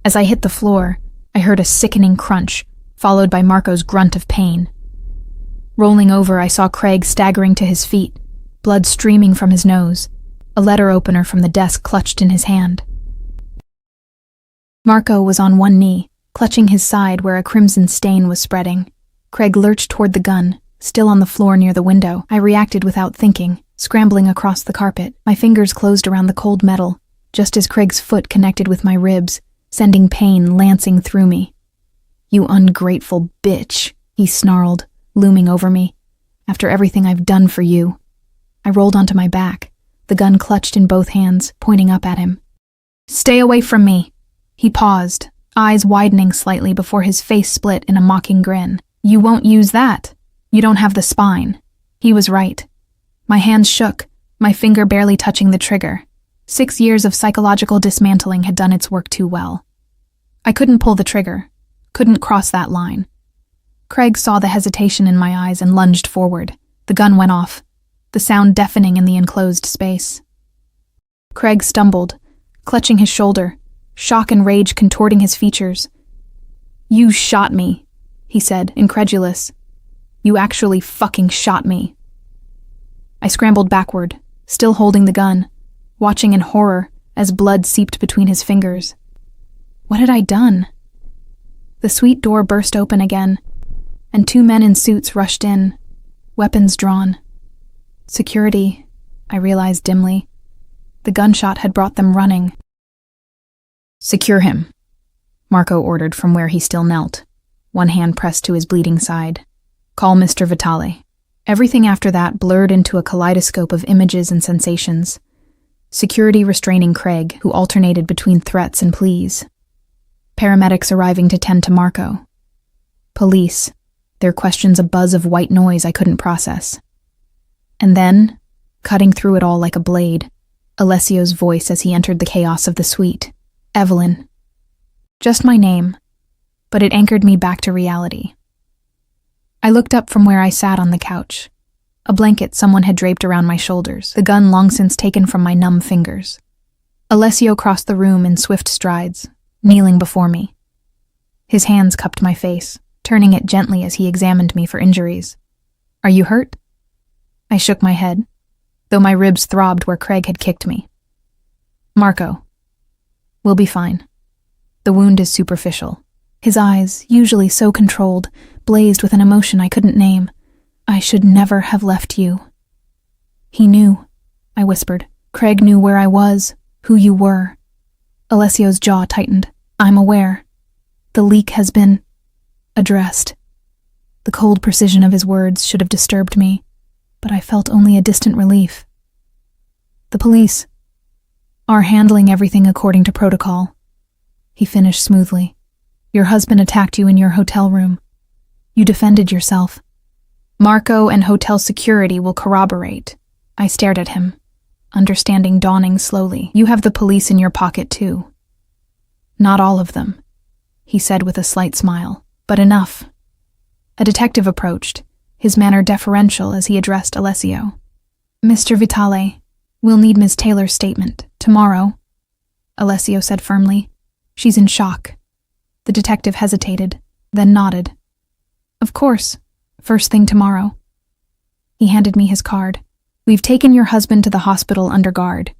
As I hit the floor, I heard a sickening crunch, followed by Marco's grunt of pain. Rolling over, I saw Craig staggering to his feet, blood streaming from his nose, a letter opener from the desk clutched in his hand. Marco was on one knee, clutching his side where a crimson stain was spreading. Craig lurched toward the gun, still on the floor near the window. I reacted without thinking, scrambling across the carpet. My fingers closed around the cold metal, just as Craig's foot connected with my ribs, sending pain lancing through me. "You ungrateful bitch," he snarled, looming over me. "After everything I've done for you." I rolled onto my back, the gun clutched in both hands, pointing up at him. "Stay away from me." He paused, eyes widening slightly before his face split in a mocking grin. "You won't use that. You don't have the spine." He was right. My hands shook, my finger barely touching the trigger. 6 years of psychological dismantling had done its work too well. I couldn't pull the trigger, couldn't cross that line. Craig saw the hesitation in my eyes and lunged forward. The gun went off, the sound deafening in the enclosed space. Craig stumbled, clutching his shoulder, shock and rage contorting his features. "You shot me," he said, incredulous. "You actually fucking shot me." I scrambled backward, still holding the gun, watching in horror as blood seeped between his fingers. What had I done? The suite door burst open again, and 2 men in suits rushed in, weapons drawn. Security, I realized dimly. The gunshot had brought them running. "Secure him," Marco ordered from where he still knelt, one hand pressed to his bleeding side. "Call Mr. Vitale." Everything after that blurred into a kaleidoscope of images and sensations. Security restraining Craig, who alternated between threats and pleas. Paramedics arriving to tend to Marco. Police, their questions a buzz of white noise I couldn't process. And then, cutting through it all like a blade, Alessio's voice as he entered the chaos of the suite. Evelyn. Just my name, but it anchored me back to reality. I looked up from where I sat on the couch. A blanket someone had draped around my shoulders, the gun long since taken from my numb fingers. Alessio crossed the room in swift strides, kneeling before me. His hands cupped my face, turning it gently as he examined me for injuries. Are you hurt? I shook my head, though my ribs throbbed where Craig had kicked me. Marco. We'll be fine. The wound is superficial. His eyes, usually so controlled, blazed with an emotion I couldn't name. I should never have left you. He knew, I whispered. Craig knew where I was, who you were. Alessio's jaw tightened. I'm aware. The leak has been addressed. The cold precision of his words should have disturbed me, but I felt only a distant relief. The police are handling everything according to protocol, he finished smoothly. Your husband attacked you in your hotel room. You defended yourself. Marco and hotel security will corroborate. I stared at him, understanding dawning slowly. You have the police in your pocket too. Not all of them, he said with a slight smile, but enough. A detective approached, his manner deferential as he addressed Alessio. Mr. Vitale, we'll need Ms. Taylor's statement tomorrow, Alessio said firmly. She's in shock. The detective hesitated, then nodded. Of course, first thing tomorrow. He handed me his card. We've taken your husband to the hospital under guard.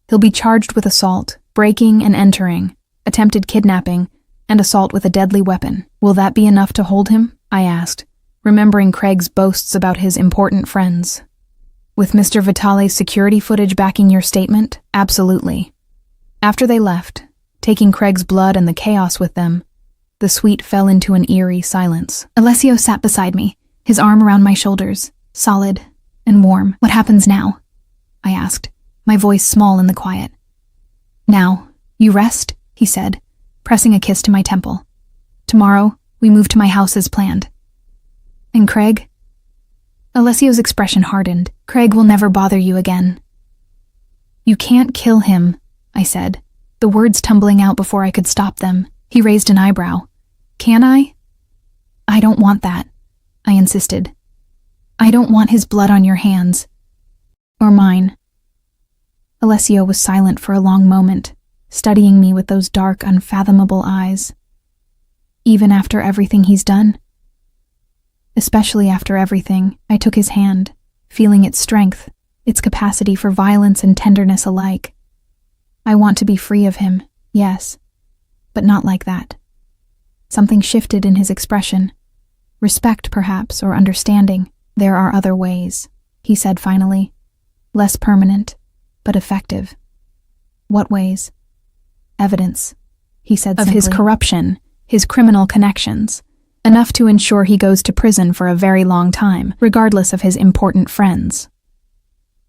He'll be charged with assault, breaking and entering, attempted kidnapping, and assault with a deadly weapon. Will that be enough to hold him? I asked, remembering Craig's boasts about his important friends. With Mr. Vitale's security footage backing your statement? Absolutely. After they left, taking Craig's blood and the chaos with them, the suite fell into an eerie silence. Alessio sat beside me, his arm around my shoulders, solid and warm. What happens now? I asked, my voice small in the quiet. Now, you rest, he said, pressing a kiss to my temple. Tomorrow, we move to my house as planned. And Craig? Alessio's expression hardened. Craig will never bother you again. You can't kill him, I said, the words tumbling out before I could stop them. He raised an eyebrow. Can I? I don't want that, I insisted. I don't want his blood on your hands. Or mine. Alessio was silent for a long moment, studying me with those dark, unfathomable eyes. Even after everything he's done? Especially after everything, I took his hand, feeling its strength, its capacity for violence and tenderness alike. I want to be free of him, yes, but not like that. Something shifted in his expression. Respect, perhaps, or understanding. There are other ways, he said finally. Less permanent, but effective. What ways? Evidence, he said simply. Of his corruption, his criminal connections. Enough to ensure he goes to prison for a very long time, regardless of his important friends.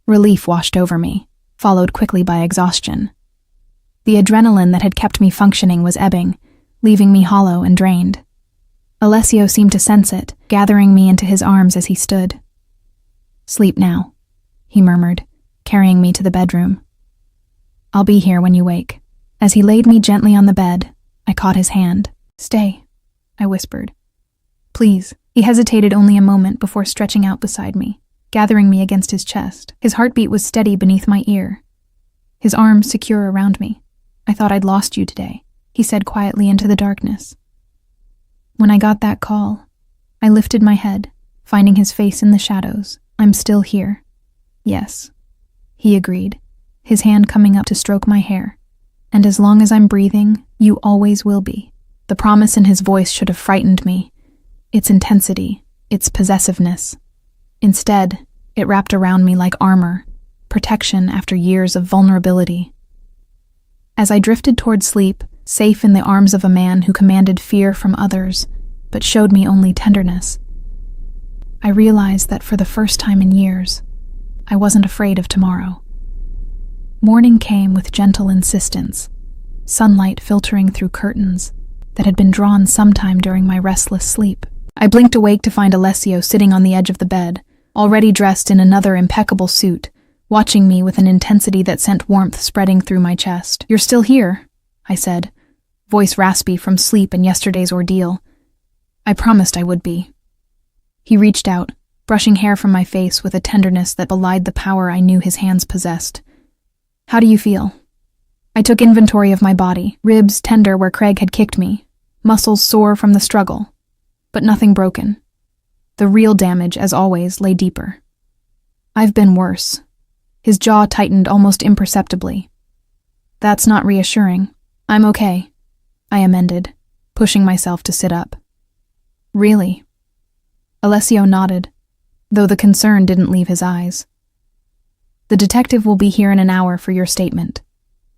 Relief washed over me, followed quickly by exhaustion. The adrenaline that had kept me functioning was ebbing, leaving me hollow and drained. Alessio seemed to sense it, gathering me into his arms as he stood. Sleep now, he murmured, carrying me to the bedroom. I'll be here when you wake. As he laid me gently on the bed, I caught his hand. Stay, I whispered. Please. He hesitated only a moment before stretching out beside me, gathering me against his chest. His heartbeat was steady beneath my ear, his arms secure around me. I thought I'd lost you today, he said quietly into the darkness. When I got that call, I lifted my head, finding his face in the shadows. I'm still here. Yes, he agreed, his hand coming up to stroke my hair. And as long as I'm breathing, you always will be. The promise in his voice should have frightened me. Its intensity, its possessiveness. Instead, it wrapped around me like armor, protection after years of vulnerability. As I drifted toward sleep, safe in the arms of a man who commanded fear from others, but showed me only tenderness, I realized that for the first time in years, I wasn't afraid of tomorrow. Morning came with gentle insistence, sunlight filtering through curtains that had been drawn sometime during my restless sleep. I blinked awake to find Alessio sitting on the edge of the bed, already dressed in another impeccable suit, watching me with an intensity that sent warmth spreading through my chest. "You're still here," I said, voice raspy from sleep and yesterday's ordeal. "I promised I would be." He reached out, brushing hair from my face with a tenderness that belied the power I knew his hands possessed. "How do you feel?" I took inventory of my body, ribs tender where Craig had kicked me, muscles sore from the struggle, but nothing broken. The real damage, as always, lay deeper. "I've been worse." His jaw tightened almost imperceptibly. "That's not reassuring. I'm okay," I amended, pushing myself to sit up. "Really?" Alessio nodded, though the concern didn't leave his eyes. "The detective will be here in an hour for your statement.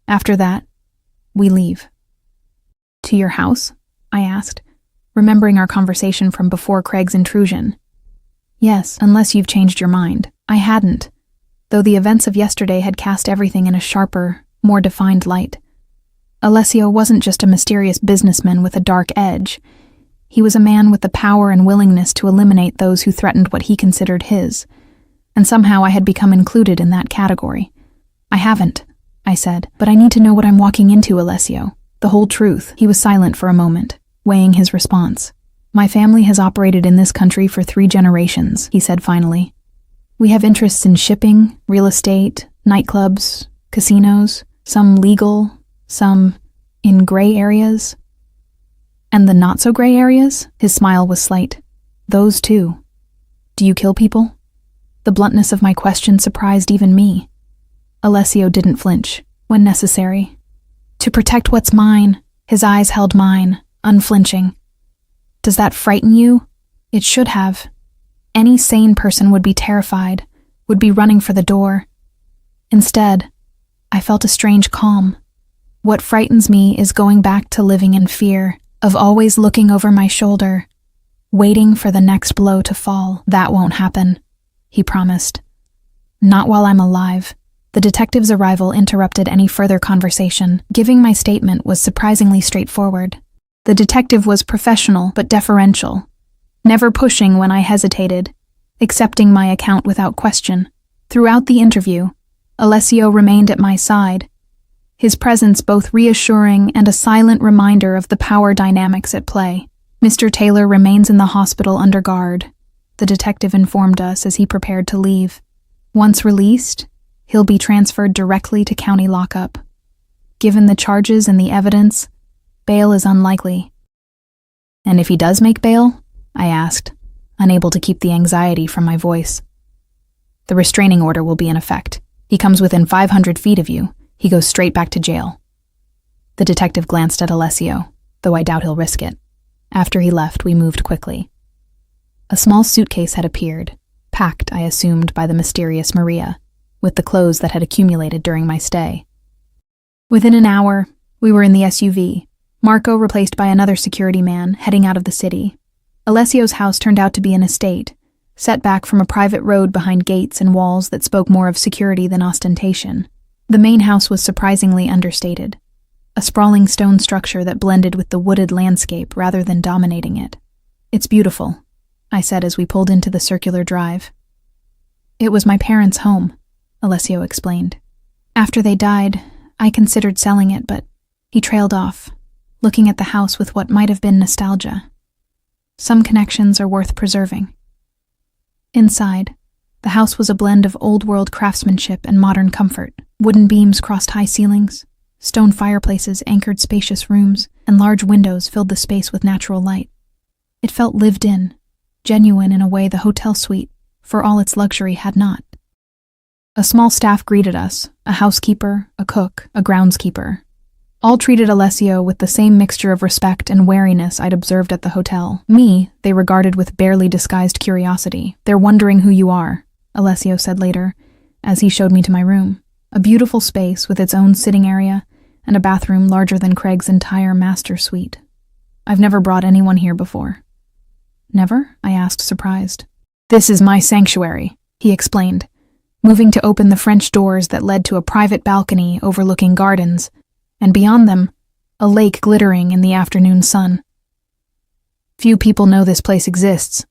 After that, we leave." "To your house?" I asked, remembering our conversation from before Craig's intrusion. "Yes, unless you've changed your mind." I hadn't, though the events of yesterday had cast everything in a sharper, more defined light. Alessio wasn't just a mysterious businessman with a dark edge. He was a man with the power and willingness to eliminate those who threatened what he considered his, and somehow I had become included in that category. "I haven't," I said, "but I need to know what I'm walking into, Alessio. The whole truth." He was silent for a moment, weighing his response. "My family has operated in this country for 3 generations, he said finally. "We have interests in shipping, real estate, nightclubs, casinos, some legal, some in gray areas." "And the not-so-gray areas?" His smile was slight. "Those too. Do you kill people?" The bluntness of my question surprised even me. Alessio didn't flinch. "When necessary. To protect what's mine." His eyes held mine, unflinching. "Does that frighten you?" "It should have. Any sane person would be terrified, would be running for the door. Instead, I felt a strange calm. What frightens me is going back to living in fear, of always looking over my shoulder, waiting for the next blow to fall." "That won't happen," he promised. "Not while I'm alive." The detective's arrival interrupted any further conversation. Giving my statement was surprisingly straightforward. The detective was professional but deferential, never pushing when I hesitated, accepting my account without question. Throughout the interview, Alessio remained at my side, his presence both reassuring and a silent reminder of the power dynamics at play. "Mr. Taylor remains in the hospital under guard," the detective informed us as he prepared to leave. "Once released, he'll be transferred directly to county lockup. Given the charges and the evidence, bail is unlikely." "And if he does make bail?" I asked, unable to keep the anxiety from my voice. "The restraining order will be in effect. He comes within 500 feet of you. He goes straight back to jail." The detective glanced at Alessio, though I doubt he'll risk it. After he left, we moved quickly. A small suitcase had appeared, packed, I assumed, by the mysterious Maria, with the clothes that had accumulated during my stay. Within an hour, we were in the SUV, Marco replaced by another security man, heading out of the city. Alessio's house turned out to be an estate, set back from a private road behind gates and walls that spoke more of security than ostentation. The main house was surprisingly understated, a sprawling stone structure that blended with the wooded landscape rather than dominating it. "It's beautiful," I said as we pulled into the circular drive. "It was my parents' home," Alessio explained. "After they died, I considered selling it, but..." He trailed off, looking at the house with what might have been nostalgia. Some connections are worth preserving. Inside, the house was a blend of old-world craftsmanship and modern comfort. Wooden beams crossed high ceilings, stone fireplaces anchored spacious rooms, and large windows filled the space with natural light. It felt lived in, genuine in a way the hotel suite, for all its luxury, had not. A small staff greeted us, a housekeeper, a cook, a groundskeeper. All treated Alessio with the same mixture of respect and wariness I'd observed at the hotel. Me, they regarded with barely disguised curiosity. "They're wondering who you are," Alessio said later, as he showed me to my room. A beautiful space with its own sitting area and a bathroom larger than Craig's entire master suite. "I've never brought anyone here before." "Never?" I asked, surprised. "This is my sanctuary," he explained, moving to open the French doors that led to a private balcony overlooking gardens, and beyond them, a lake glittering in the afternoon sun. "Few people know this place exists.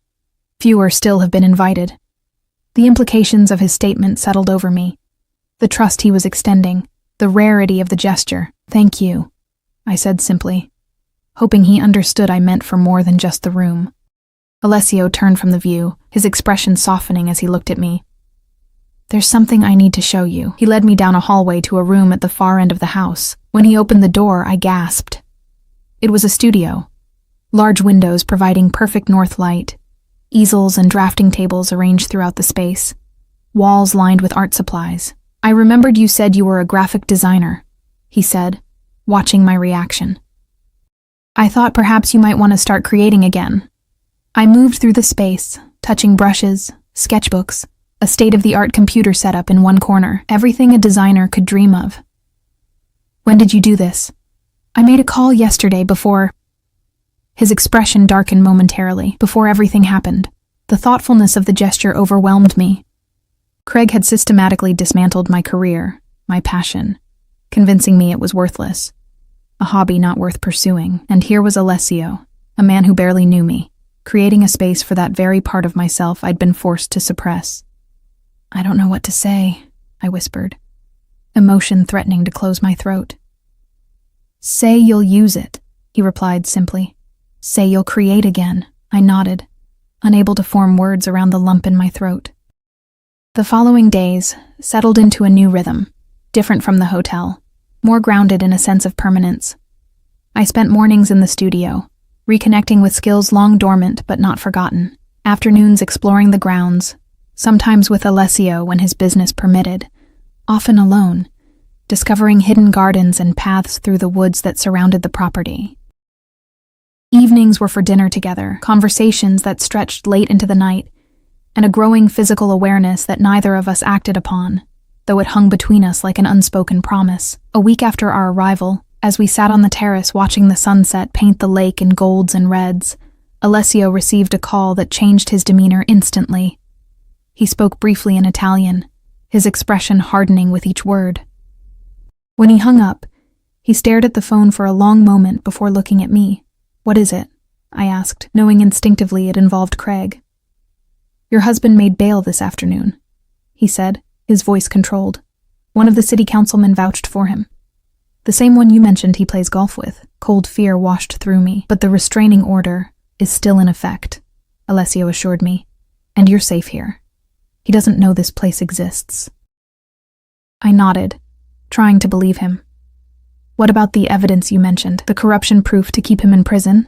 Fewer still have been invited." The implications of his statement settled over me. The trust he was extending, the rarity of the gesture. "Thank you," I said simply, hoping he understood I meant for more than just the room. Alessio turned from the view, his expression softening as he looked at me. "There's something I need to show you." He led me down a hallway to a room at the far end of the house. When he opened the door, I gasped. It was a studio. Large windows providing perfect north light, easels and drafting tables arranged throughout the space, walls lined with art supplies. "I remembered you said you were a graphic designer," he said, watching my reaction. "I thought perhaps you might want to start creating again." I moved through the space, touching brushes, sketchbooks, a state-of-the-art computer setup in one corner, everything a designer could dream of. "When did you do this?" "I made a call yesterday before—" His expression darkened momentarily, before everything happened. The thoughtfulness of the gesture overwhelmed me. Craig had systematically dismantled my career, my passion, convincing me it was worthless, a hobby not worth pursuing. And here was Alessio, a man who barely knew me, creating a space for that very part of myself I'd been forced to suppress. "I don't know what to say," I whispered, emotion threatening to close my throat. "Say you'll use it," he replied simply. "Say you'll create again." I nodded, unable to form words around the lump in my throat. The following days settled into a new rhythm, different from the hotel, more grounded in a sense of permanence. I spent mornings in the studio, reconnecting with skills long dormant but not forgotten, afternoons exploring the grounds, sometimes with Alessio when his business permitted, often alone, discovering hidden gardens and paths through the woods that surrounded the property. Evenings were for dinner together, conversations that stretched late into the night, and a growing physical awareness that neither of us acted upon, though it hung between us like an unspoken promise. A week after our arrival, as we sat on the terrace watching the sunset paint the lake in golds and reds, Alessio received a call that changed his demeanor instantly. He spoke briefly in Italian, his expression hardening with each word. When he hung up, he stared at the phone for a long moment before looking at me. "What is it?" I asked, knowing instinctively it involved Craig. "Your husband made bail this afternoon," he said, his voice controlled. "One of the city councilmen vouched for him. The same one you mentioned he plays golf with." Cold fear washed through me, "But the restraining order is still in effect," Alessio assured me, "and you're safe here. He doesn't know this place exists." I nodded, trying to believe him. "What about the evidence you mentioned, the corruption proof to keep him in prison?"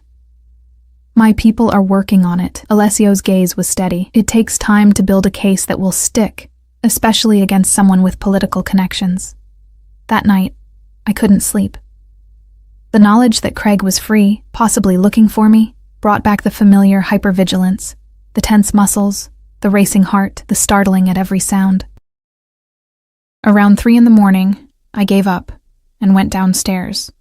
"My people are working on it." Alessio's gaze was steady. "It takes time to build a case that will stick, especially against someone with political connections." That night, I couldn't sleep. The knowledge that Craig was free, possibly looking for me, brought back the familiar hypervigilance, the tense muscles, the racing heart, the startling at every sound. Around 3 a.m, I gave up and went downstairs.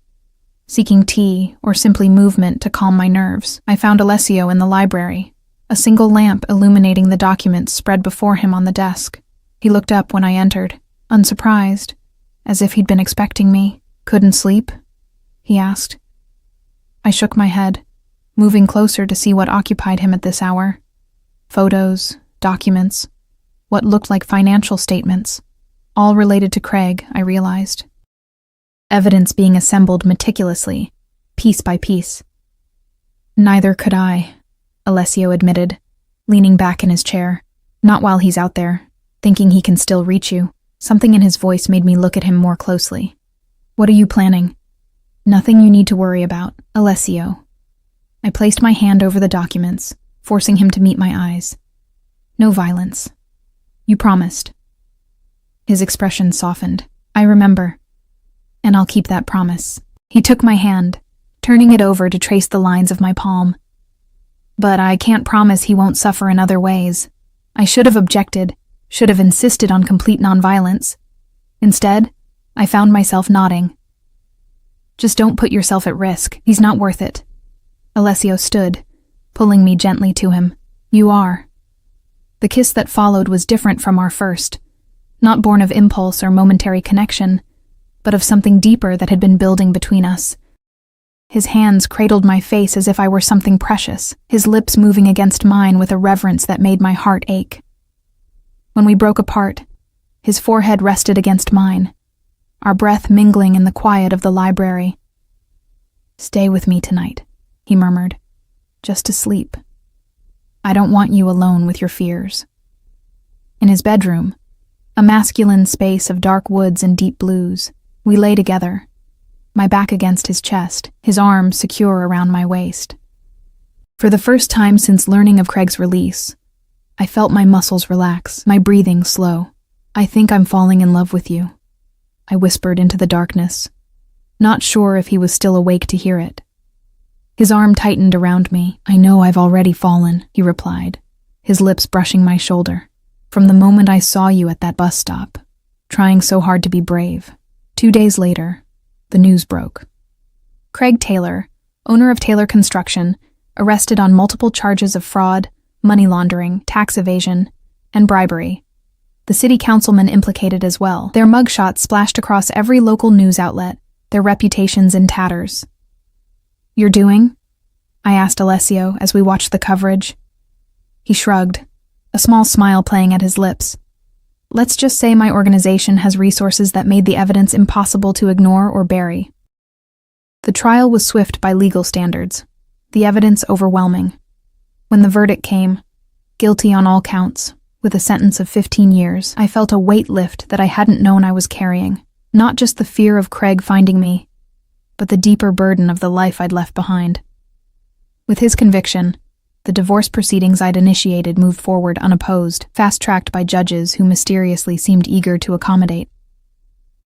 Seeking tea or simply movement to calm my nerves, I found Alessio in the library, a single lamp illuminating the documents spread before him on the desk. He looked up when I entered, unsurprised, as if he'd been expecting me. "Couldn't sleep?" he asked. I shook my head, moving closer to see what occupied him at this hour. Photos, documents, what looked like financial statements, all related to Craig, I realized. Evidence being assembled meticulously, piece by piece. "Neither could I," Alessio admitted, leaning back in his chair. "Not while he's out there, thinking he can still reach you." Something in his voice made me look at him more closely. "What are you planning?" "Nothing you need to worry about, Alessio." I placed my hand over the documents, forcing him to meet my eyes. "No violence. You promised." His expression softened. "I remember. And I'll keep that promise." He took my hand, turning it over to trace the lines of my palm. "But I can't promise he won't suffer in other ways." I should have objected, should have insisted on complete nonviolence. Instead, I found myself nodding. "Just don't put yourself at risk. He's not worth it." Alessio stood, pulling me gently to him. "You are." The kiss that followed was different from our first, not born of impulse or momentary connection, but of something deeper that had been building between us. His hands cradled my face as if I were something precious, his lips moving against mine with a reverence that made my heart ache. When we broke apart, his forehead rested against mine, our breath mingling in the quiet of the library. "Stay with me tonight," he murmured, "just to sleep. I don't want you alone with your fears." In his bedroom, a masculine space of dark woods and deep blues, we lay together, my back against his chest, his arms secure around my waist. For the first time since learning of Craig's release, I felt my muscles relax, my breathing slow. "I think I'm falling in love with you," I whispered into the darkness, not sure if he was still awake to hear it. His arm tightened around me. "I know I've already fallen," he replied, his lips brushing my shoulder. "From the moment I saw you at that bus stop, trying so hard to be brave." 2 days later, the news broke. Craig Taylor, owner of Taylor Construction, arrested on multiple charges of fraud, money laundering, tax evasion, and bribery. The city councilmen implicated as well. Their mugshots splashed across every local news outlet, their reputations in tatters. "You're doing?" I asked Alessio as we watched the coverage. He shrugged, a small smile playing at his lips. "Let's just say my organization has resources that made the evidence impossible to ignore or bury." The trial was swift by legal standards, the evidence overwhelming. When the verdict came, guilty on all counts, with a sentence of 15 years, I felt a weight lift that I hadn't known I was carrying. Not just the fear of Craig finding me, but the deeper burden of the life I'd left behind. With his conviction, the divorce proceedings I'd initiated moved forward unopposed, fast-tracked by judges who mysteriously seemed eager to accommodate.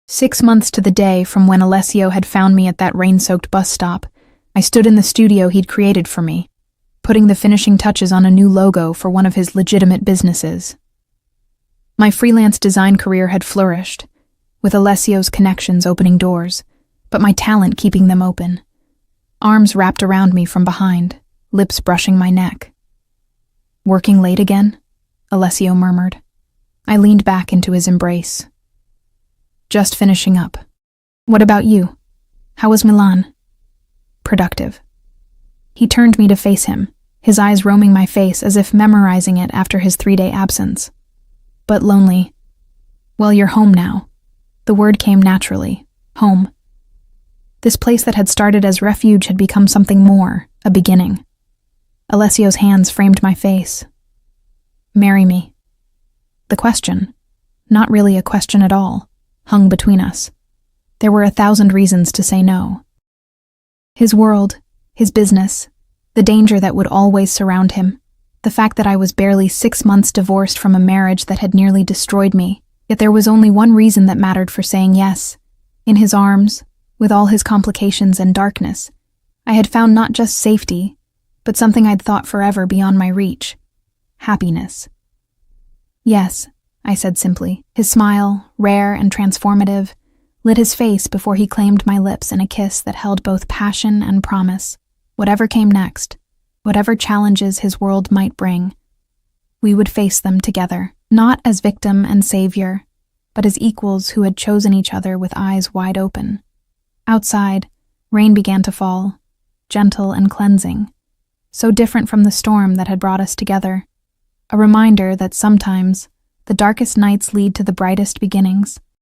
6 months to the day from when Alessio had found me at that rain-soaked bus stop, I stood in the studio he'd created for me, putting the finishing touches on a new logo for one of his legitimate businesses. My freelance design career had flourished, with Alessio's connections opening doors, but my talent keeping them open. Arms wrapped around me from behind, lips brushing my neck. "Working late again?" Alessio murmured. I leaned back into his embrace. "Just finishing up. What about you? How was Milan?" "Productive." He turned me to face him, his eyes roaming my face as if memorizing it after his 3-day absence. "But lonely." "Well, you're home now." The word came naturally. Home. This place that had started as refuge had become something more, a beginning. Alessio's hands framed my face. "Marry me." The question, not really a question at all, hung between us. There were 1,000 reasons to say no. His world, his business, the danger that would always surround him, the fact that I was barely 6 months divorced from a marriage that had nearly destroyed me. Yet there was only one reason that mattered for saying yes. In his arms, with all his complications and darkness, I had found not just safety, but something I'd thought forever beyond my reach. Happiness. "Yes," I said simply. His smile, rare and transformative, lit his face before he claimed my lips in a kiss that held both passion and promise. Whatever came next, whatever challenges his world might bring, we would face them together, not as victim and savior, but as equals who had chosen each other with eyes wide open. Outside, rain began to fall, gentle and cleansing, so different from the storm that had brought us together, a reminder that sometimes the darkest nights lead to the brightest beginnings.